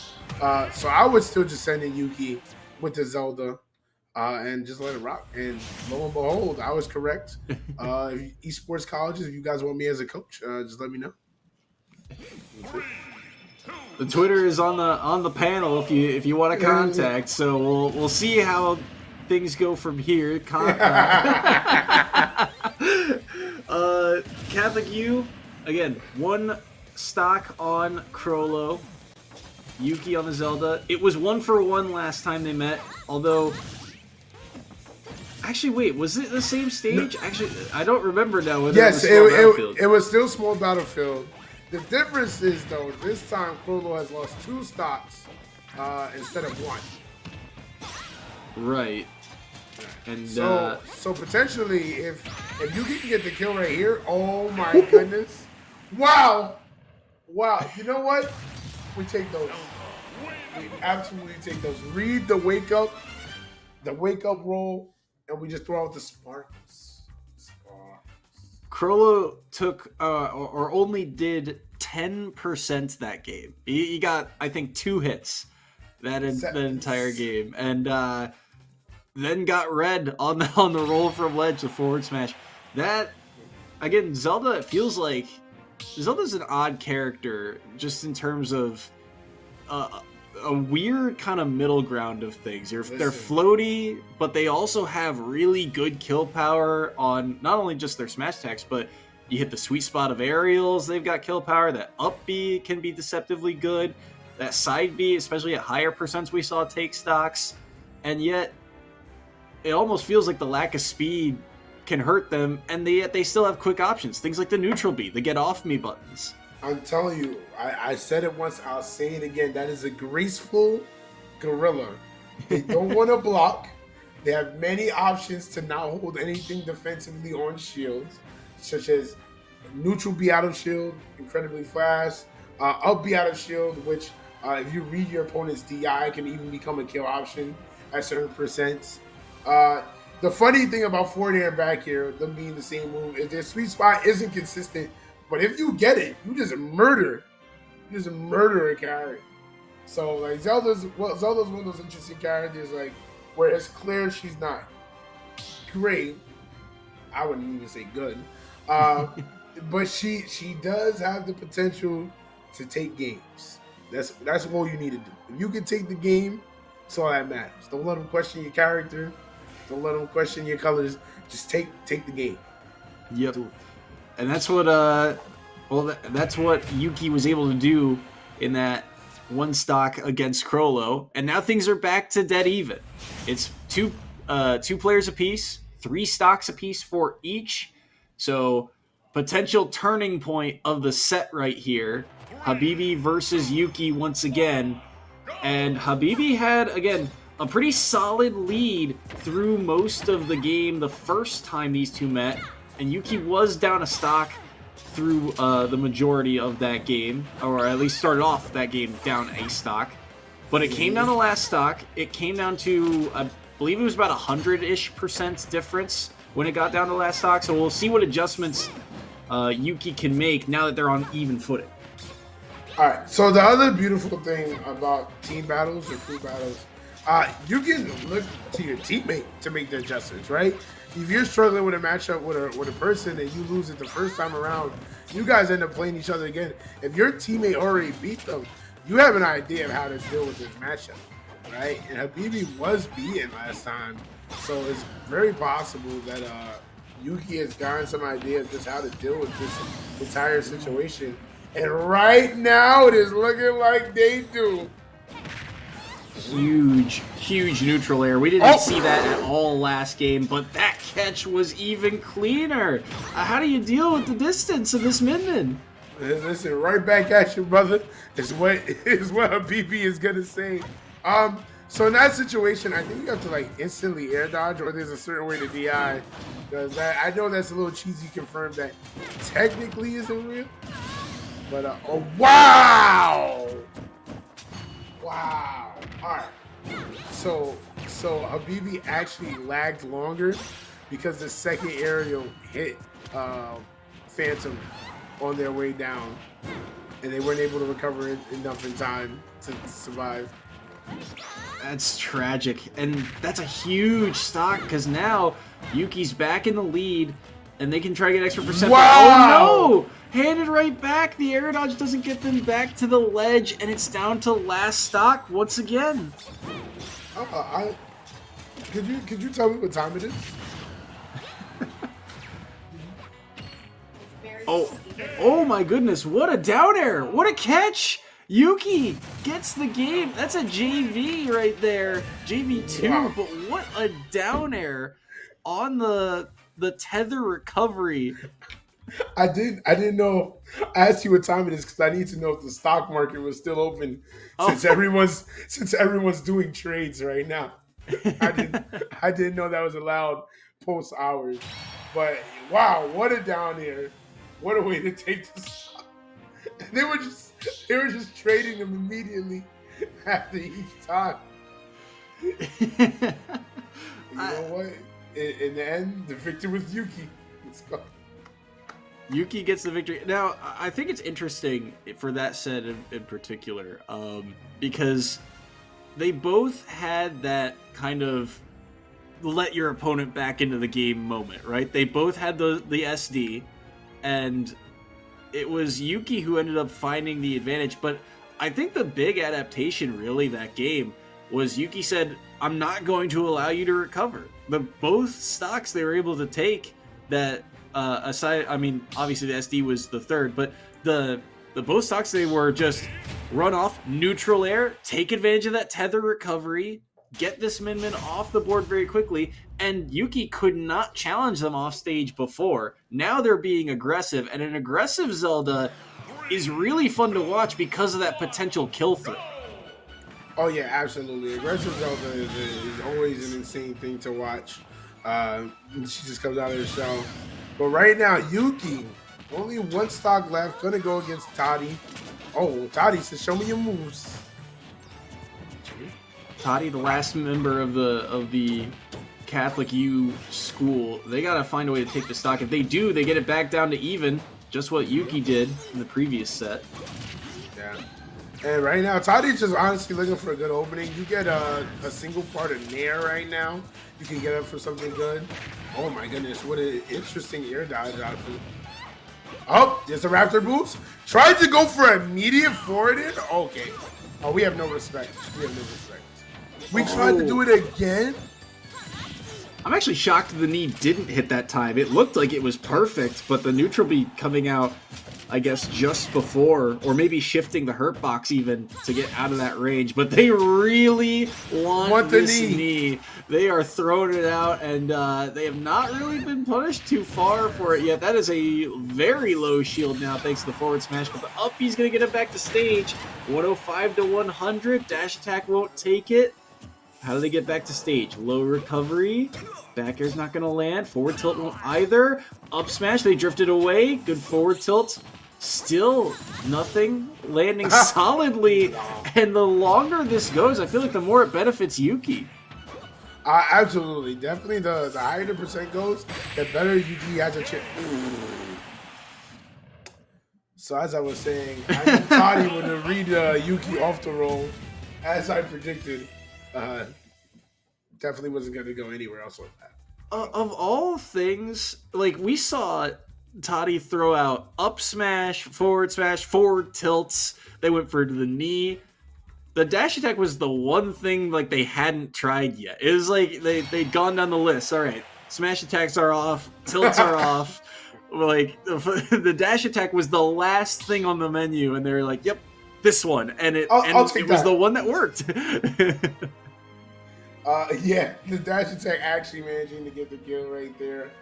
So I would still just send in Yuki with the Zelda and just let it rock. And lo and behold, I was correct. Esports colleges, if you guys want me as a coach, just let me know. The Twitter is on the panel if you want to contact. So we'll see how things go from here. Catholic U. Again, one stock on Crollo, Yuki on the Zelda. It was 1-for-1 last time they met, although... Actually, wait, was it the same stage? No. Actually, I don't remember now whether yes, it was small battlefield. It was still small battlefield. The difference is, though, this time Crollo has lost 2 stocks instead of 1. Right. And so potentially, if Yuki can get the kill right here, oh my goodness. Wow. You know what? We take those. We absolutely take those. Read the wake up roll, and we just throw out the sparks. Crollo took or only did 10% that game. He got, I think, 2 hits that entire game, and then got red on the roll from ledge, the forward smash. That again, Zelda. It feels like Zelda's an odd character, just in terms of a weird kind of middle ground of things. They're floaty, but they also have really good kill power on not only just their smash attacks, but you hit the sweet spot of aerials. They've got kill power. That up B can be deceptively good. That side B, especially at higher percents, we saw take stocks, and yet it almost feels like the lack of speed can hurt them, and they still have quick options. Things like the neutral B, the get off me buttons. I'm telling you, I said it once, I'll say it again. That is a graceful gorilla. They don't want to block. They have many options to not hold anything defensively on shields, such as neutral B out of shield, incredibly fast, up B out of shield, which if you read your opponent's DI can even become a kill option at certain percents. The funny thing about forward air and back air, them being the same move, is their sweet spot isn't consistent. But if you get it, you just murder. You just murder a character. So like Zelda's one of those interesting characters, like where it's clear she's not great. I wouldn't even say good. But she does have the potential to take games. That's all you need to do. If you can take the game, that's all that matters. Don't let them question your character. Don't let them question your colors. Just take the game. Yep. And that's what that's what Yuki was able to do in that one stock against Crollo. And now things are back to dead even. It's two players apiece, 3 stocks apiece for each. So potential turning point of the set right here. Habibi versus Yuki once again. And Habibi had, again, a pretty solid lead through most of the game the first time these two met. And Yuki was down a stock through the majority of that game, or at least started off that game down a stock. But it came down to last stock. It came down to, I believe it was about 100-ish% difference when it got down to last stock. So we'll see what adjustments Yuki can make now that they're on even footing. All right. So the other beautiful thing about team battles or crew battles, you can look to your teammate to make the adjustments, right? If you're struggling with a matchup with a person and you lose it the first time around, you guys end up playing each other again. If your teammate already beat them, you have an idea of how to deal with this matchup, right? And Habibi was beaten last time, so it's very possible that Yuki has gotten some idea of just how to deal with this entire situation. And right now, it is looking like they do. Huge neutral air. We didn't see that at all last game, but that catch was even cleaner. How do you deal with the distance of this Min? Listen, right back at you, brother. Is what Habibi is gonna say. So in that situation, I think you have to like instantly air dodge, or there's a certain way to DI. Because I know that's a little cheesy. Confirmed that technically isn't real. But oh wow! Wow. All right. So Habibi actually lagged longer because the second aerial hit Phantom on their way down, and they weren't able to recover enough in time to survive. That's tragic, and that's a huge stock because now Yuki's back in the lead, and they can try to get extra percent. Wow! Oh no! Handed right back. The air dodge doesn't get them back to the ledge, and it's down to last stock once again. Could you tell me what time it is? Oh my goodness! What a down air! What a catch! Yuki gets the game. That's a JV right there, JV2. Wow. But what a down air on the tether recovery. I didn't know. I asked you what time it is because I need to know if the stock market was still open since everyone's doing trades right now. I didn't know that was allowed post hours. But wow, what a down air! What a way to take this. They were just trading them immediately after each time. You know what? In the end, the victor was Yuki. Let's go. Yuki gets the victory. Now, I think it's interesting for that set in particular, because they both had that kind of let your opponent back into the game moment, right? They both had the SD, and it was Yuki who ended up finding the advantage. But I think the big adaptation, really, that game was Yuki said, I'm not going to allow you to recover. Both stocks they were able to take that, aside, I mean, obviously the SD was the third, but the both stocks they were just run off, neutral air, take advantage of that tether recovery, get this Min off the board very quickly, and Yuki could not challenge them off stage before. Now they're being aggressive, and an aggressive Zelda is really fun to watch because of that potential kill threat. Oh yeah, absolutely. Aggressive Zelda is always an insane thing to watch. She just comes out of the shell. But right now, Yuki, only one stock left, gonna go against Toddy. Oh, Toddy says, "Show me your moves." Toddy, the last member of the Catholic U school, they gotta find a way to take the stock. If they do, they get it back down to even, just what Yuki did in the previous set. Yeah. And right now, Toddy's just honestly looking for a good opening. You get a single part of Nair right now. You can get up for something good. Oh my goodness, what an interesting air dodge outfit. Oh, there's a Raptor boost. Tried to go for immediate forward in. Okay. Oh, we have no respect. We have no respect. We tried to do it again. I'm actually shocked the knee didn't hit that time. It looked like it was perfect, but the neutral beat coming out, I guess, just before, or maybe shifting the hurt box even to get out of that range. But they really want this knee. They are throwing it out, and they have not really been punished too far for it yet. That is a very low shield now, thanks to the forward smash. But the up, he's going to get it back to stage. 105 to 100. Dash attack won't take it. How do they get back to stage? Low recovery. Back air's not going to land. Forward tilt won't either. Up smash, they drifted away. Good forward tilt. Still nothing landing solidly, and the longer this goes, I feel like the more it benefits Yuki. Absolutely. Definitely the higher the percent goes, the better Yuki has a chance. So as I was saying, I knew Toddy would read Yuki off the roll, as I predicted. Definitely wasn't going to go anywhere else like that. Of all things, like we saw Toddy throw out up smash, forward tilts. They went for the knee. The dash attack was the one thing like they hadn't tried yet. It was like they'd gone down the list. All right, smash attacks are off, tilts are off. Like the dash attack was the last thing on the menu, and they're like, "Yep, this one," and it was the one that worked. Yeah, the dash attack actually managing to get the kill right there.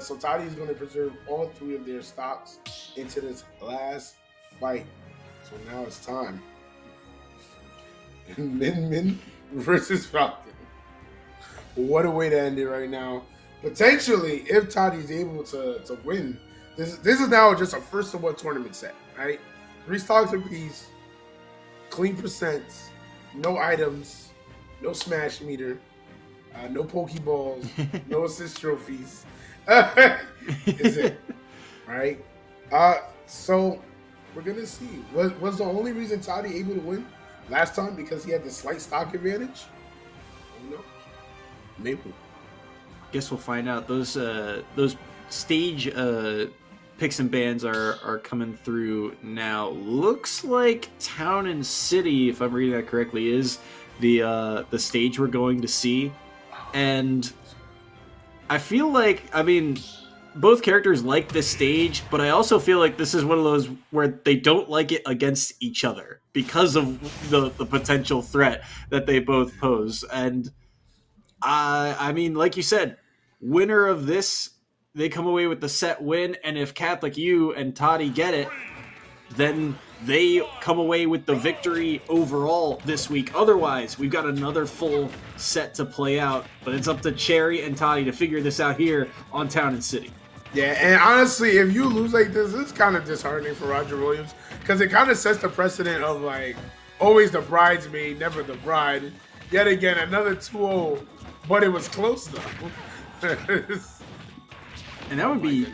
So Toddy is going to preserve all 3 of their stocks into this last fight. So now it's time. Min versus Falcon. What a way to end it right now. Potentially, if Toddy's able to win, this is now just a first of one tournament set, right? 3 stocks apiece, clean percents, no items, no smash meter, no Pokeballs, no assist trophies. Is it right? So we're gonna see. Was the only reason Toddy able to win last time because he had the slight stock advantage? Who knows? Maybe. Guess we'll find out. Those stage picks and bans are coming through now. Looks like Town and City, if I'm reading that correctly, is the stage we're going to see, and I feel like, I mean, both characters like this stage, but I also feel like this is one of those where they don't like it against each other because of the potential threat that they both pose. And I mean, like you said, winner of this, they come away with the set win, and if Catholic U and Toddy get it, then they come away with the victory overall this week. Otherwise, we've got another full set to play out, but it's up to Cherry and Toddy to figure this out here on Town and City. Yeah, and honestly, if you lose like this, it's kind of disheartening for Roger Williams because it kind of sets the precedent of like always the bridesmaid, never the bride. Yet again, another 2-0, but it was close though. And that would be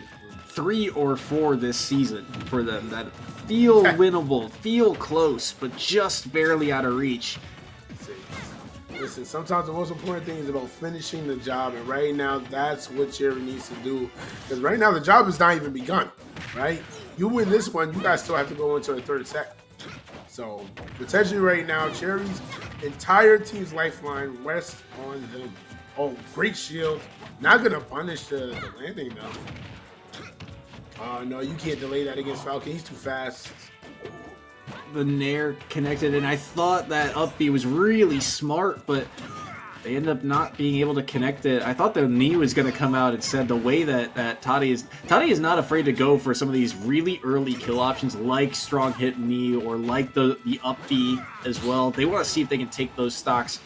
3 or 4 this season for them that feel winnable, feel close, but just barely out of reach. Listen, sometimes the most important thing is about finishing the job, and right now that's what Cherry needs to do. Because right now the job has not even begun, right? You win this one, you guys still have to go into a 3rd set. So potentially right now, Cherry's entire team's lifeline rests on them. Oh, great shield. Not going to punish the landing though. No, you can't delay that against Falcon. He's too fast. The Nair connected, and I thought that up B was really smart, but they ended up not being able to connect it. I thought the knee was going to come out instead. The way that Toddy is not afraid to go for some of these really early kill options like strong hit knee or like the up B as well. They want to see if they can take those stocks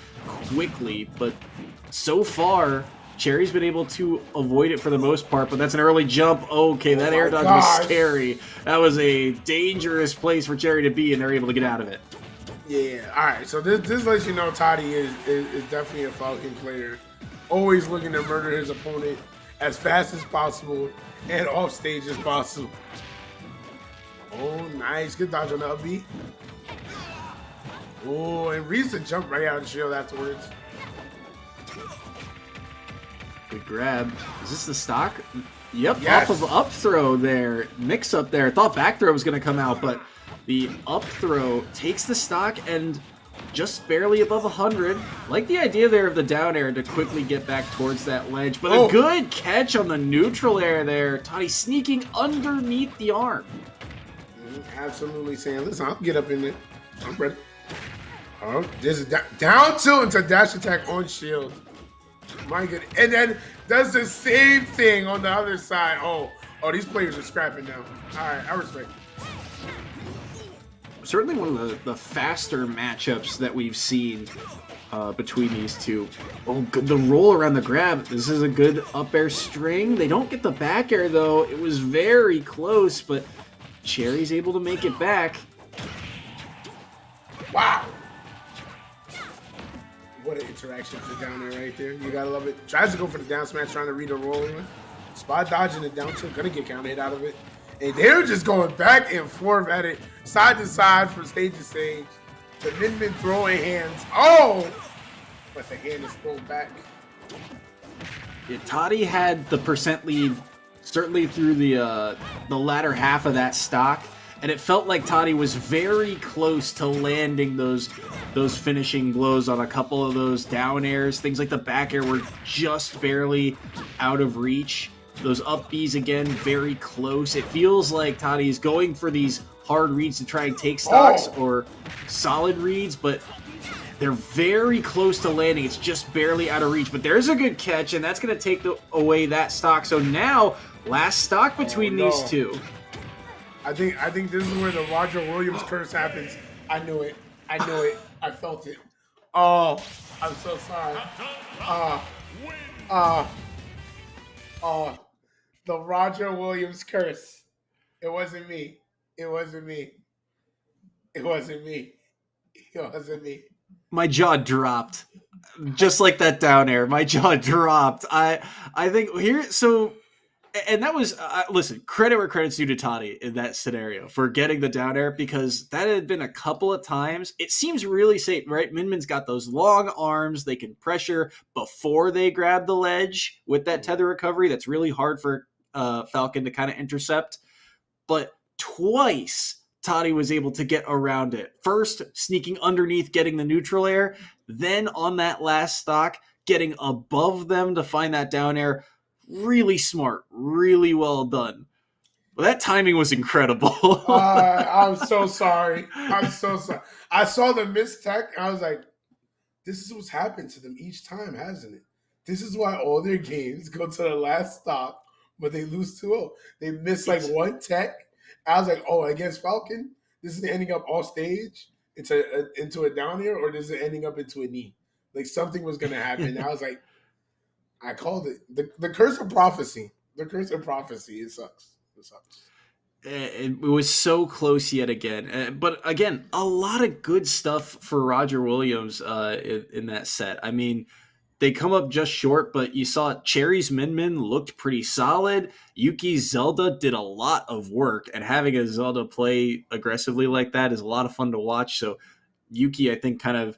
quickly, but so far Cherry's been able to avoid it for the most part, but that's an early jump. Okay, that air dodge was scary. That was a dangerous place for Cherry to be, and they're able to get out of it. Yeah, all right. So this lets you know Toddy is definitely a Falcon player. Always looking to murder his opponent as fast as possible and off stage as possible. Oh, nice. Good dodge on the up B. Oh, and reads to jump right out of the shield afterwards. Good grab. Is this the stock? Yep, yes. Off of up throw there. Mix up there. Thought back throw was going to come out, but the up throw takes the stock and just barely above 100. Like the idea there of the down air to quickly get back towards that ledge, but a good catch on the neutral air there. Toddy sneaking underneath the arm. Absolutely saying, listen, I'll get up in there. I'm ready. Oh, this is down tilt into dash attack on shield. My goodness. And then does the same thing on the other side. Oh, these players are scrapping now. All right, I respect it. Certainly one of the faster matchups that we've seen between these two. Oh, good. The roll around the grab. This is a good up air string. They don't get the back air, though. It was very close, but Cherry's able to make it back. Wow. What an interaction for down there right there. You gotta love it. Tries to go for the down smash, trying to read a rolling. Spot dodging it down tilt, gonna get counter hit out of it. And they're just going back and forth at it, side to side from stage to stage. The Min throwing hands. Oh! But the hand is thrown back. Yeah, Toddy had the percent lead certainly through the latter half of that stock, and it felt like Toddy was very close to landing those finishing blows on a couple of those down airs. Things like the back air were just barely out of reach. Those up Bs again, very close. It feels like Toddy is going for these hard reads to try and take stocks or solid reads, but they're very close to landing. It's just barely out of reach, but there's a good catch, and that's going to take away that stock. So now, last stock between these two. I think this is where the Roger Williams curse happens. I knew it. I felt it. Oh, I'm so sorry. The Roger Williams curse. It wasn't me. My jaw dropped. Just like that down air. My jaw dropped. I think here, so, and that was, listen, credit where credit's due to Toddy in that scenario for getting the down air, because that had been a couple of times. It seems really safe, right? Min's got those long arms. They can pressure before they grab the ledge with that tether recovery. That's really hard for Falcon to kind of intercept. But twice, Toddy was able to get around it. First, sneaking underneath, getting the neutral air. Then on that last stock, getting above them to find that down air. Really smart. Really well done. Well, that timing was incredible. I'm so sorry. I saw the missed tech. I was like, this is what's happened to them each time, hasn't it? This is why all their games go to the last stop, but they lose 2-0. They miss like one tech. I was like, oh, against Falcon, this is ending up off stage into a down air, or this is ending up into a knee. Like something was going to happen. I was like, I called it. The curse of prophecy. The curse of prophecy. It sucks. It was so close yet again. But again, a lot of good stuff for Roger Williams in that set. I mean, they come up just short, but you saw Cherry's Min looked pretty solid. Yuki's Zelda did a lot of work, and having a Zelda play aggressively like that is a lot of fun to watch. So Yuki, I think, kind of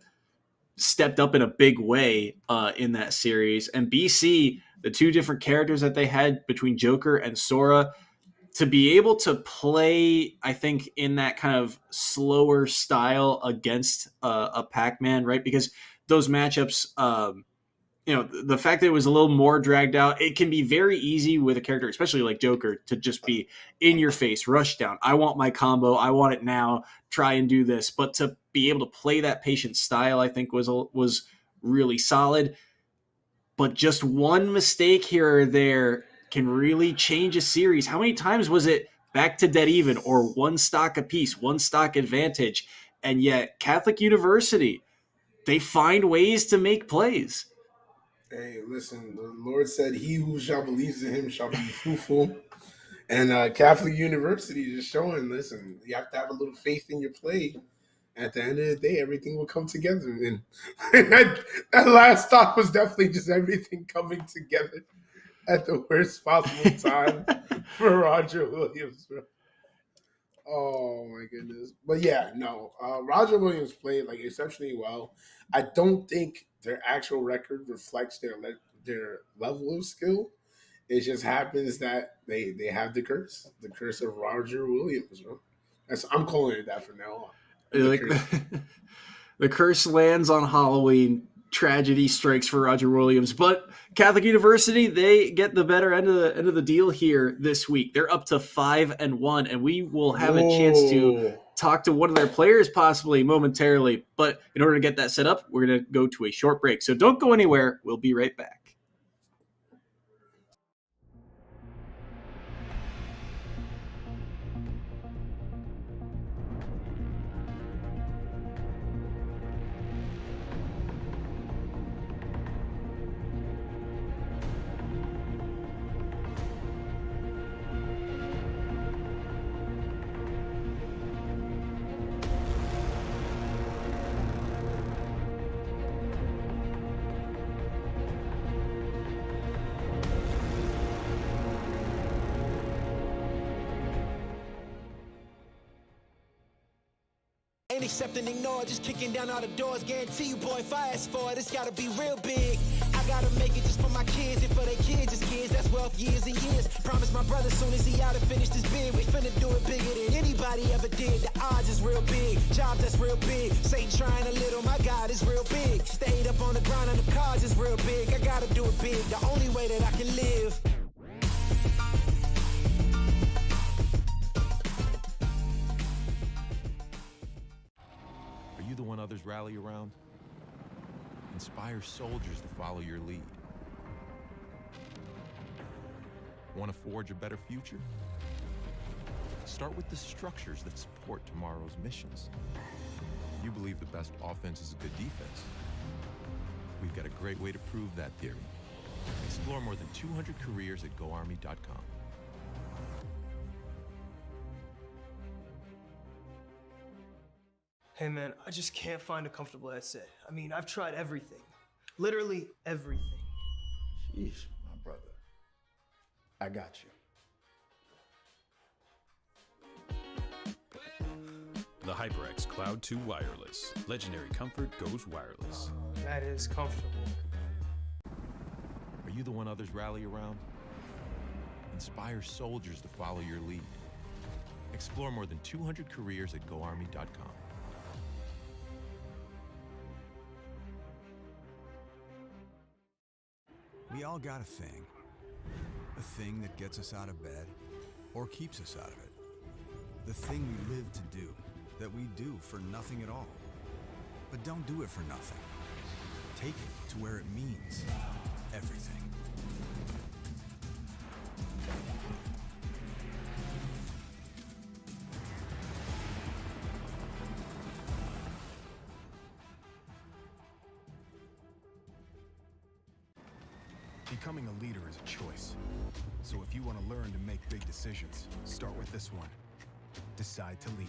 stepped up in a big way in that series. And BC, the two different characters that they had between Joker and Sora, to be able to play, I think, in that kind of slower style against a Pac-Man, right? Because those matchups, the fact that it was a little more dragged out, it can be very easy with a character, especially like Joker, to just be in your face, rush down. I want my combo. I want it now. Try and do this. But to be able to play that patient style, I think was really solid. But just one mistake here or there can really change a series. How many times was it back to dead even or one stock apiece, one stock advantage? And yet Catholic University, they find ways to make plays. Hey, listen, the Lord said, he who shall believe in him shall be fruitful. And Catholic University is showing, listen, you have to have a little faith in your play. At the end of the day, everything will come together. And that last stop was definitely just everything coming together at the worst possible time for Roger Williams, bro. Oh, my goodness. But yeah, no, Roger Williams played like exceptionally well. I don't think their actual record reflects their level of skill. It just happens that they have the curse of Roger Williams, bro. I'm calling it that from now on. The curse lands on Halloween. Tragedy strikes for Roger Williams, but Catholic University, they get the better end of the deal here this week. They're up to 5-1, and we will have a chance to talk to one of their players possibly momentarily. But in order to get that set up, we're going to go to a short break. So don't go anywhere. We'll be right back. can't accept and ignore, just kicking down all the doors. Guarantee you, boy, if I ask for it, it's gotta be real big. I gotta make it just for my kids and for their kids' kids. That's wealth years and years. Promise my brother soon as he out and finish this bid, we finna do it bigger than anybody ever did. The odds is real big, jobs that's real big. Satan trying a little, my God is real big. Stayed up on the ground and the cars is real big. I gotta do it big, the only way that I can live. Are you the one others rally around? Inspire soldiers to follow your lead. Want to forge a better future? Start with the structures that support tomorrow's missions. You believe the best offense is a good defense. We've got a great way to prove that theory. Explore more than 200 careers at GoArmy.com. Hey man, I just can't find a comfortable essay. I mean, I've tried everything. Literally everything. Sheesh, my brother. I got you. The HyperX Cloud 2 Wireless. Legendary comfort goes wireless. That is comfortable. Are you the one others rally around? Inspire soldiers to follow your lead. Explore more than 200 careers at GoArmy.com. We all got a thing that gets us out of bed or keeps us out of it. The thing we live to do, that we do for nothing at all. But don't do it for nothing. Take it to where it means everything. Becoming a leader is a choice. So if you want to learn to make big decisions, start with this one. Decide to lead.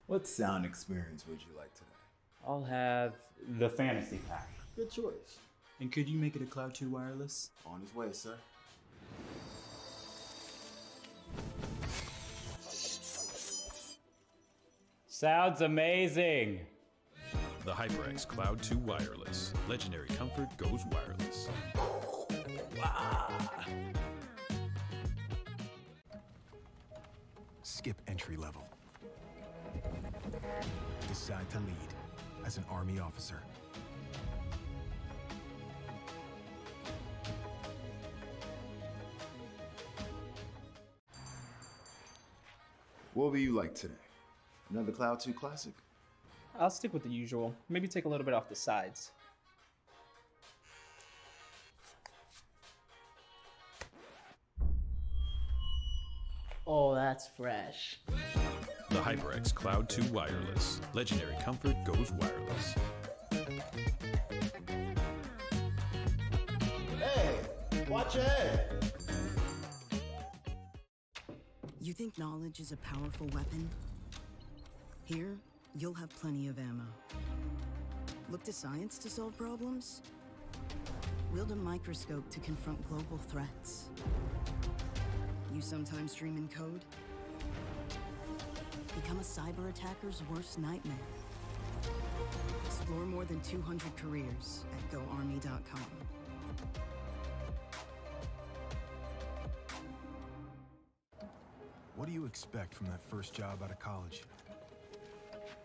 What sound experience would you like today? I'll have the fantasy pack. Good choice. And could you make it a Cloud 2 wireless? On his way, sir. Sounds amazing. The HyperX Cloud 2 Wireless. Legendary comfort goes wireless. Skip entry level. Decide to lead as an Army officer. What will you like today? Another Cloud 2 classic? I'll stick with the usual. Maybe take a little bit off the sides. Oh, that's fresh. The HyperX Cloud 2 Wireless. Legendary comfort goes wireless. Hey, watch your head. You think knowledge is a powerful weapon? Here, you'll have plenty of ammo. Look to science to solve problems? Wield a microscope to confront global threats. You sometimes dream in code? Become a cyber attacker's worst nightmare. Explore more than 200 careers at GoArmy.com. What do you expect from that first job out of college?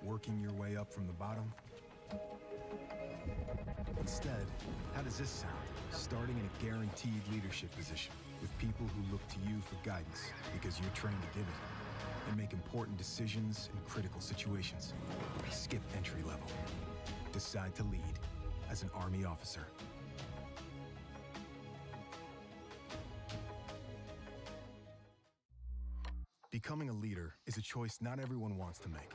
Working your way up from the bottom? Instead, how does this sound? Starting in a guaranteed leadership position with people who look to you for guidance because you're trained to give it and make important decisions in critical situations. Skip entry level. Decide to lead as an Army officer. Becoming a leader is a choice not everyone wants to make.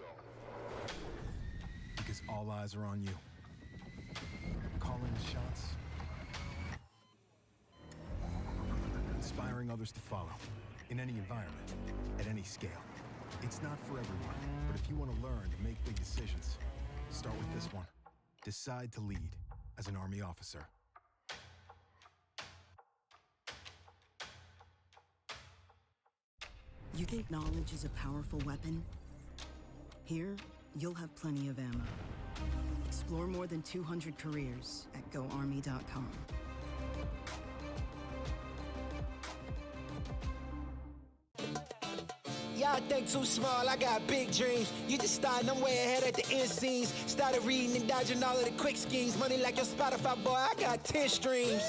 Because all eyes are on you. Calling the shots. Inspiring others to follow. In any environment, at any scale. It's not for everyone, but if you want to learn to make big decisions, start with this one. Decide to lead as an Army officer. You think knowledge is a powerful weapon? Here, you'll have plenty of ammo. Explore more than 200 careers at GoArmy.com. Y'all think too small, I got big dreams. You just starting, I'm way ahead at the end scenes. Started reading and dodging all of the quick schemes. Money like your Spotify, boy, I got 10 streams.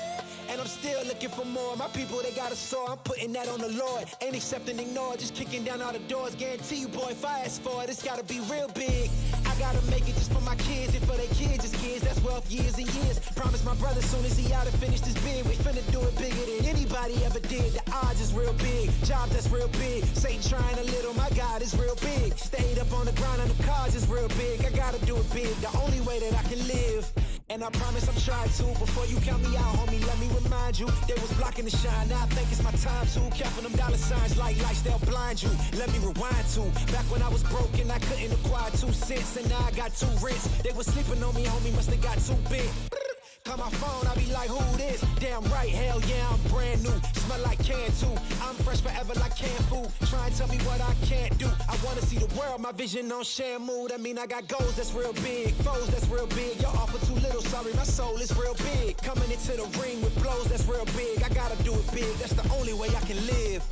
And I'm still looking for more. My people, they got a soar, I'm putting that on the Lord. Ain't accepting, ignore, just kicking down all the doors. Guarantee you, boy, if I ask for it, it's gotta be real big. I gotta make it just for my kids and for their kids, just kids. That's wealth years and years. Promise my brother soon as he out and finish this bid, we finna do it bigger than anybody ever did. The odds is real big, jobs that's real big. Satan trying a little, my God is real big. Stayed up on the grind on the cars is real big. I gotta do it big, the only way that I can live. And I promise I'm trying to. Before you count me out, homie, let me remind you. They was blocking the shine, now I think it's my time to. Counting them dollar signs like lights, they'll blind you. Let me rewind to back when I was broke and I couldn't acquire 2 cents. And now I got 2 rents. They was sleeping on me, homie, must have got too big. Call my phone, I be like, who this? Damn right, hell yeah, I'm brand new. Smell like can too. I'm fresh forever like canned food. Try and tell me what I can't do. I wanna see the world, my vision on Shamu. That mean I got goals that's real big, foes that's real big. Y'all offer too little, sorry, my soul is real big. Coming into the ring with blows that's real big. I gotta do it big, that's the only way I can live.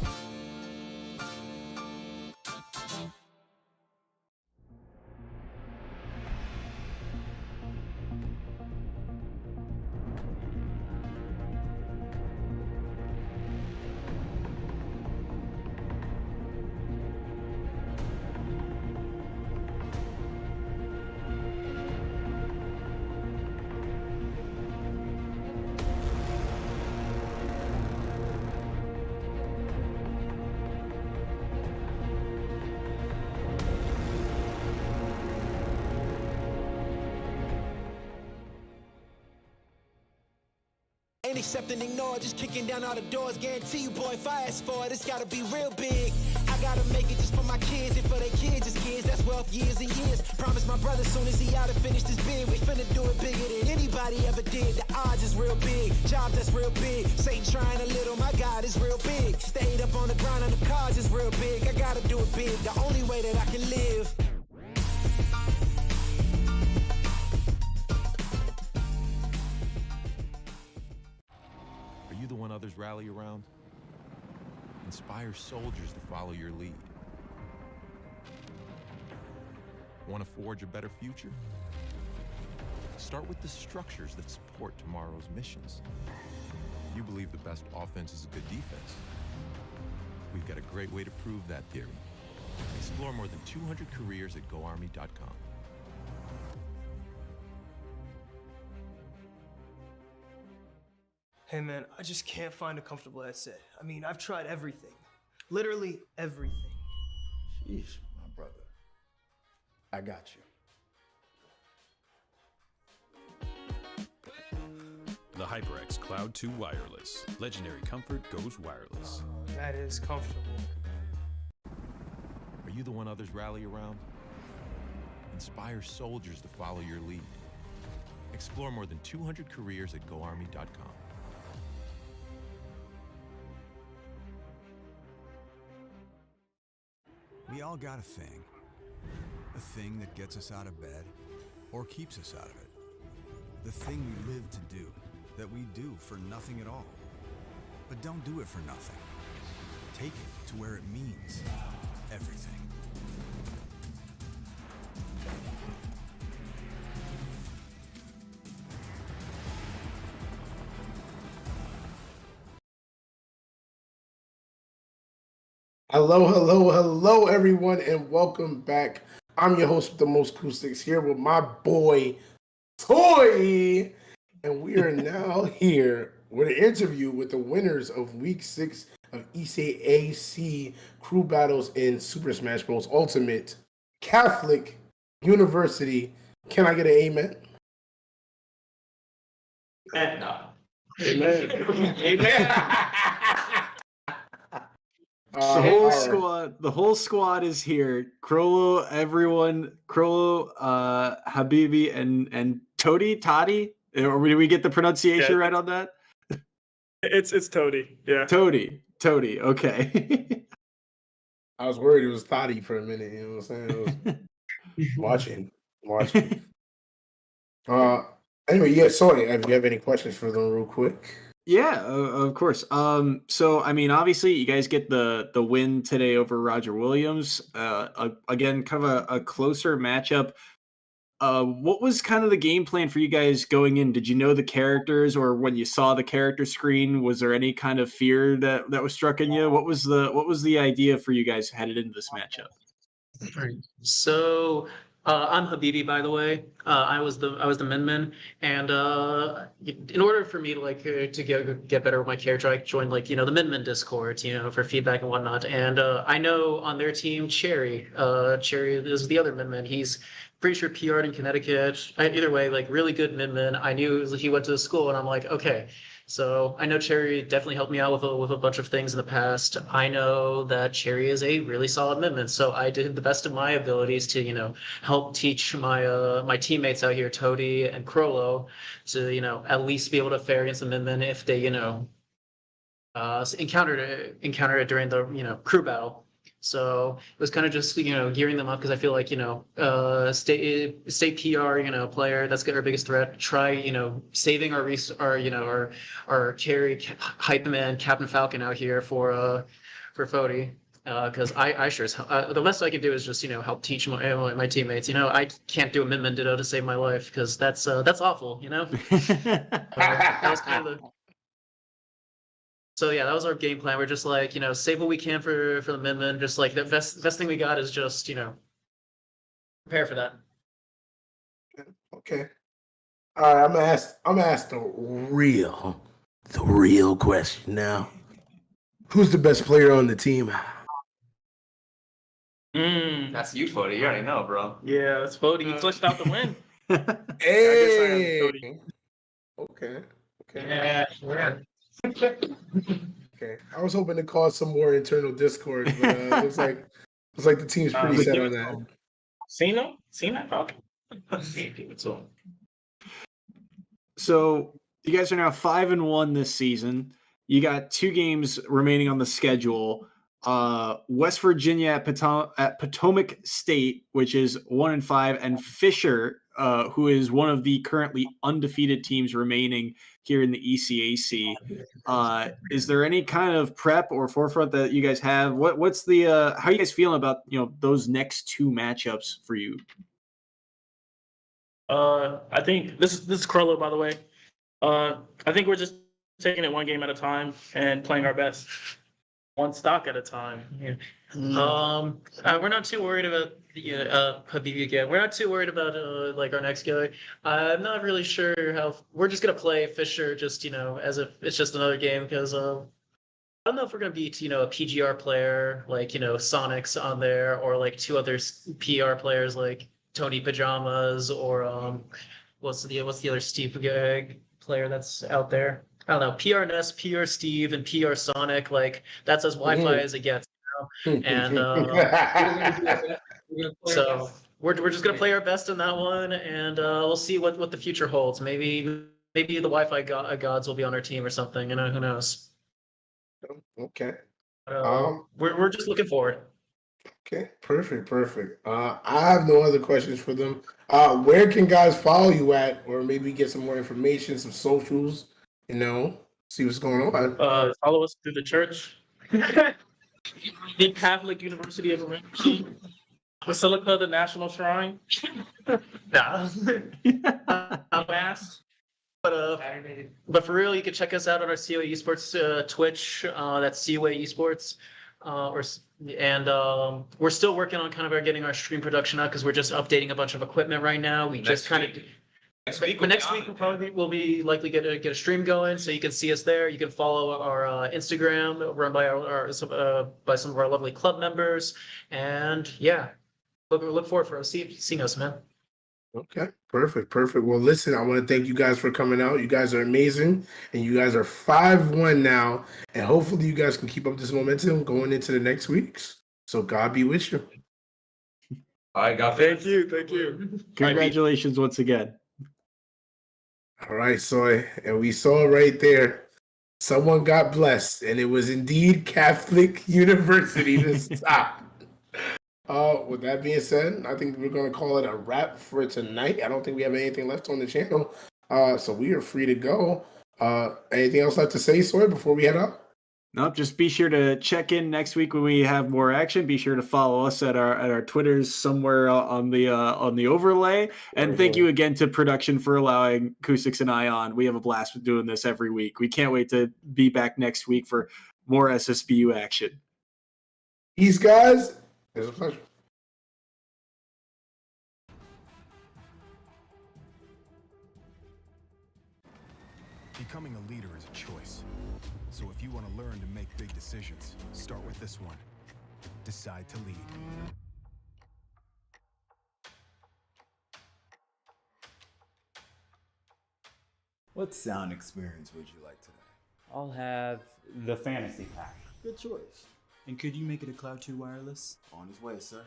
Ain't accepting, ignore, just kicking down all the doors. Guarantee you, boy, if I ask for it, it's gotta be real big. I gotta make it just for my kids and for their kids, just kids. That's wealth years and years. Promise my brother soon as he out and finish this bid, we finna do it bigger than anybody ever did. The odds is real big, jobs that's real big. Satan trying a little, my God is real big. Stayed up on the grind on the cars is real big. I gotta do it big, the only way that I can live. Are you the one others rally around? Inspire soldiers to follow your lead. Want to forge a better future? Start with the structures that support tomorrow's missions. You believe the best offense is a good defense. We've got a great way to prove that theory. Explore more than 200 careers at GoArmy.com. Hey man, I just can't find a comfortable headset. I mean, I've tried everything. Literally everything. Sheesh, my brother. I got you. The HyperX Cloud 2 Wireless. Legendary comfort goes wireless. That is comfortable. Are you the one others rally around? Inspire soldiers to follow your lead. Explore more than 200 careers at GoArmy.com. We all got a thing that gets us out of bed or keeps us out of it. The thing we live to do, that we do for nothing at all. But don't do it for nothing. Take it to where it means everything. Hello, everyone, and welcome back. I'm your host with the most acoustics here with my boy, Toy, and we are now here with an interview with the winners of Week 6 of ECAC Crew Battles in Super Smash Bros. Ultimate Catholic University. Can I get an amen? No. Amen. Amen. The whole squad is here. Krolo, everyone, Krolo, Habibi, and Toddy. Or did we get the pronunciation right on that? It's Toddy. Yeah. Toddy. Okay. I was worried it was Toddy for a minute. You know what I'm saying? I was watching. Anyway, yeah. Sorry, if you have any questions for them, real quick. Yeah, of course. So I mean, obviously, you guys get the win today over Roger Williams. Again, kind of a closer matchup. What was kind of the game plan for you guys going in? Did you know the characters, or when you saw the character screen, was there any kind of fear that was struck in you? What was the idea for you guys headed into this matchup? Right. So I'm Habibi, by the way. I was the Min, and in order for me to to get better with my character, I joined the Min Discord, for feedback and whatnot. And I know on their team, Cherry is the other Min. He's pretty sure PR'd in Connecticut. Either way, really good Min. I knew he went to the school, and I'm like, okay. So I know Cherry definitely helped me out with a bunch of things in the past. I know that Cherry is a really solid midman, so I did the best of my abilities to help teach my teammates out here, Toady and Crollo, to at least be able to fare against the midman if they encountered it during the crew battle. So it was kind of just gearing them up because I feel like state PR player, that's our biggest threat. Try saving our Cherry hype man Captain Falcon out here for Fody. Because I sure as the best I can do is just help teach my teammates. I can't do a Min Ditto to save my life because that's awful. That was kind of So yeah, that was our game plan. We're just save what we can for the Min. Just the best thing we got is just prepare for that. Okay. All right, I'm gonna ask the real question now. Who's the best player on the team? That's you, Fody. You already know, bro. Yeah, it's Fody. He clutched out the win. Hey. Okay. Yeah. Okay. I was hoping to cause some more internal discord, but looks like the team's pretty set on that. Cena? So you guys are now 5-1 this season. You got 2 games remaining on the schedule. West Virginia at Potomac State, which is 1-5, and Fisher, who is one of the currently undefeated teams remaining here in the ECAC. Is there any kind of prep or forefront that you guys have? What's the how are you guys feeling about those next 2 matchups for you? I think this is Crollo, by the way. I think we're just taking it one game at a time and playing our best, one stock at a time. Yeah. We're not too worried about Habibi again. We're not too worried about our next guy. I'm not really sure how. We're just gonna play Fisher just as if it's just another game because I don't know if we're gonna beat a PGR player Sonic's on there or 2 other PR players like Tony Pajamas or what's the other Steve player that's out there? I don't know. PR Ness, PR Steve, and PR Sonic. That's as Wi-Fi as it gets. And so we're just gonna play our best in that one, and we'll see what the future holds. Maybe the Wi-Fi gods will be on our team or something. Who knows? Okay. We're just looking forward. Okay, perfect. I have no other questions for them. Where can guys follow you at, or maybe get some more information, some socials? See what's going on. Follow us through the church. The Catholic University of Orange. Basilica, the National Shrine. Nah. Mass. But for real, you can check us out on our COA Esports Twitch. That's COA Esports. We're still working on getting our stream production out because we're just updating a bunch of equipment right now. Next week we'll be likely get a stream going, so you can see us there. You can follow our Instagram run by by some of our lovely club members, and yeah, look forward for seeing us, man. Okay, perfect. Well, listen, I want to thank you guys for coming out. You guys are amazing, and you guys are 5-1 now, and hopefully you guys can keep up this momentum going into the next weeks. So God be with you. All right, God. Thank you. Congratulations once again. All right, Soy, and we saw right there, someone got blessed, and it was indeed Catholic University this time. With that being said, I think we're going to call it a wrap for tonight. I don't think we have anything left on the channel. So we are free to go. Anything else left to say, Sawyer, before we head out? Nope, just be sure to check in next week when we have more action. Be sure to follow us at our Twitters somewhere on the overlay. And thank you again to production for allowing Acoustics and I on. We have a blast with doing this every week. We can't wait to be back next week for more SSBU action. Peace, guys. It's a pleasure. Becoming a leader is a choice. So if you want to learn to make big decisions, start with this one. Decide to lead. What sound experience would you like today? I'll have the fantasy pack. Good choice. And could you make it a Cloud 2 wireless? On his way, sir.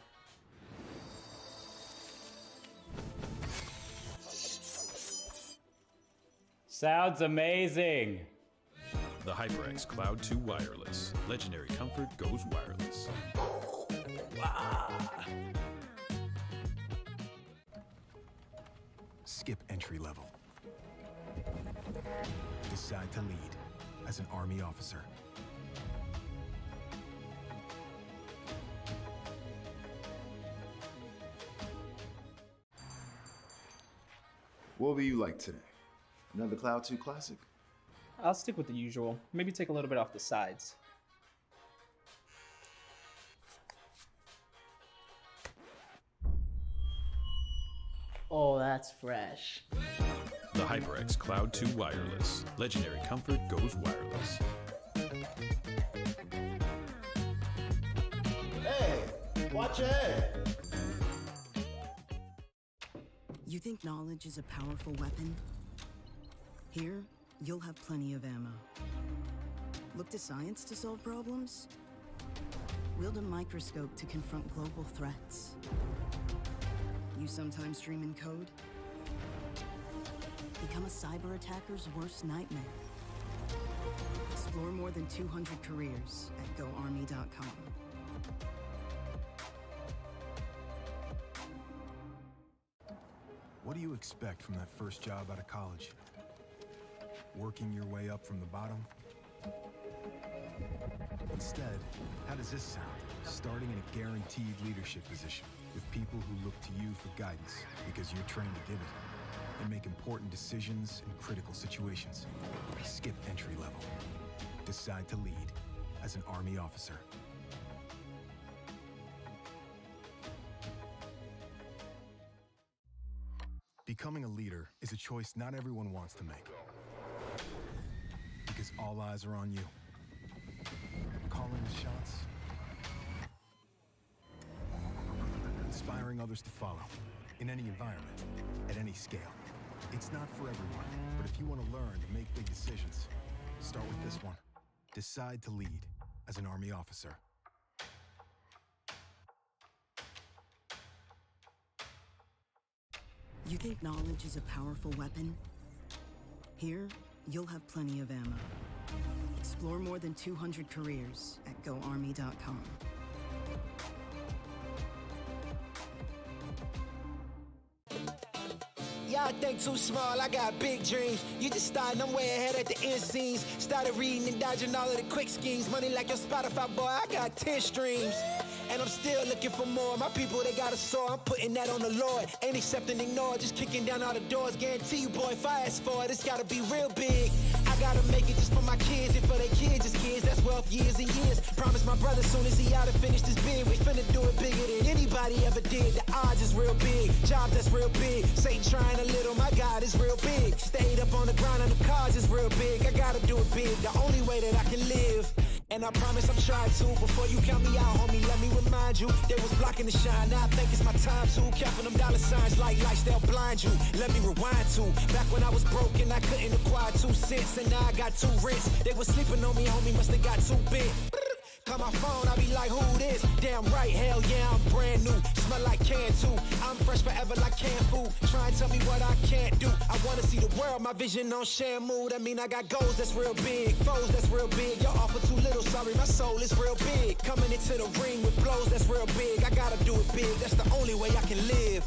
Sounds amazing. The HyperX Cloud 2 Wireless. Legendary comfort goes wireless. Skip entry level. Decide to lead as an Army officer. What will you like today? Another Cloud 2 classic? I'll stick with the usual. Maybe take a little bit off the sides. Oh, that's fresh. The HyperX Cloud 2 Wireless. Legendary comfort goes wireless. Hey, watch your head. You think knowledge is a powerful weapon? Here, you'll have plenty of ammo. Look to science to solve problems? Wield a microscope to confront global threats. You sometimes dream in code? Become a cyber attacker's worst nightmare. Explore more than 200 careers at GoArmy.com. What do you expect from that first job out of college? Working your way up from the bottom? Instead, how does this sound? Starting in a guaranteed leadership position with people who look to you for guidance because you're trained to give it and make important decisions in critical situations. Skip entry level. Decide to lead as an Army officer. Becoming a leader is a choice not everyone wants to make. Because all eyes are on you. Calling the shots. Inspiring others to follow. In any environment. At any scale. It's not for everyone. But if you want to learn to make big decisions, start with this one. Decide to lead as an Army officer. You think knowledge is a powerful weapon? Here, you'll have plenty of ammo. Explore more than 200 careers at GoArmy.com. Y'all think too small, I got big dreams. You just starting, I'm way ahead at the end scenes. Started reading and dodging all of the quick schemes. Money like your Spotify, boy, I got 10 streams. And I'm still looking for more. My people, they got a soar, I'm putting that on the Lord. Ain't accepting, ignore, just kicking down all the doors. Guarantee you, boy, if I ask for it, it's gotta be real big. I gotta make it just for my kids and for their kids' kids. That's wealth years and years. Promise my brother soon as he out and finish this bid, we finna do it bigger than anybody ever did. The odds is real big, jobs that's real big. Satan trying a little, my God is real big. Stayed up on the grind on the cars is real big. I gotta do it big, the only way that I can live. And I promise I'm trying to. Before you count me out, homie, let me remind you. They was blocking the shine, now I think it's my time to. Counting them dollar signs like lights, they'll blind you. Let me rewind to back when I was broke and I couldn't acquire 2 cents. And now I got 2 rents. They was sleeping on me, homie, must have got too big. Call on my phone, I be like, who this? Damn right, hell yeah, I'm brand new. Smell like can too. I'm fresh forever like canned food. Try and tell me what I can't do. I wanna see the world, my vision on Shamu. That mean I got goals that's real big, foes that's real big. Y'all offer too little, sorry, my soul is real big. Coming into the ring with blows that's real big. I gotta do it big, that's the only way I can live.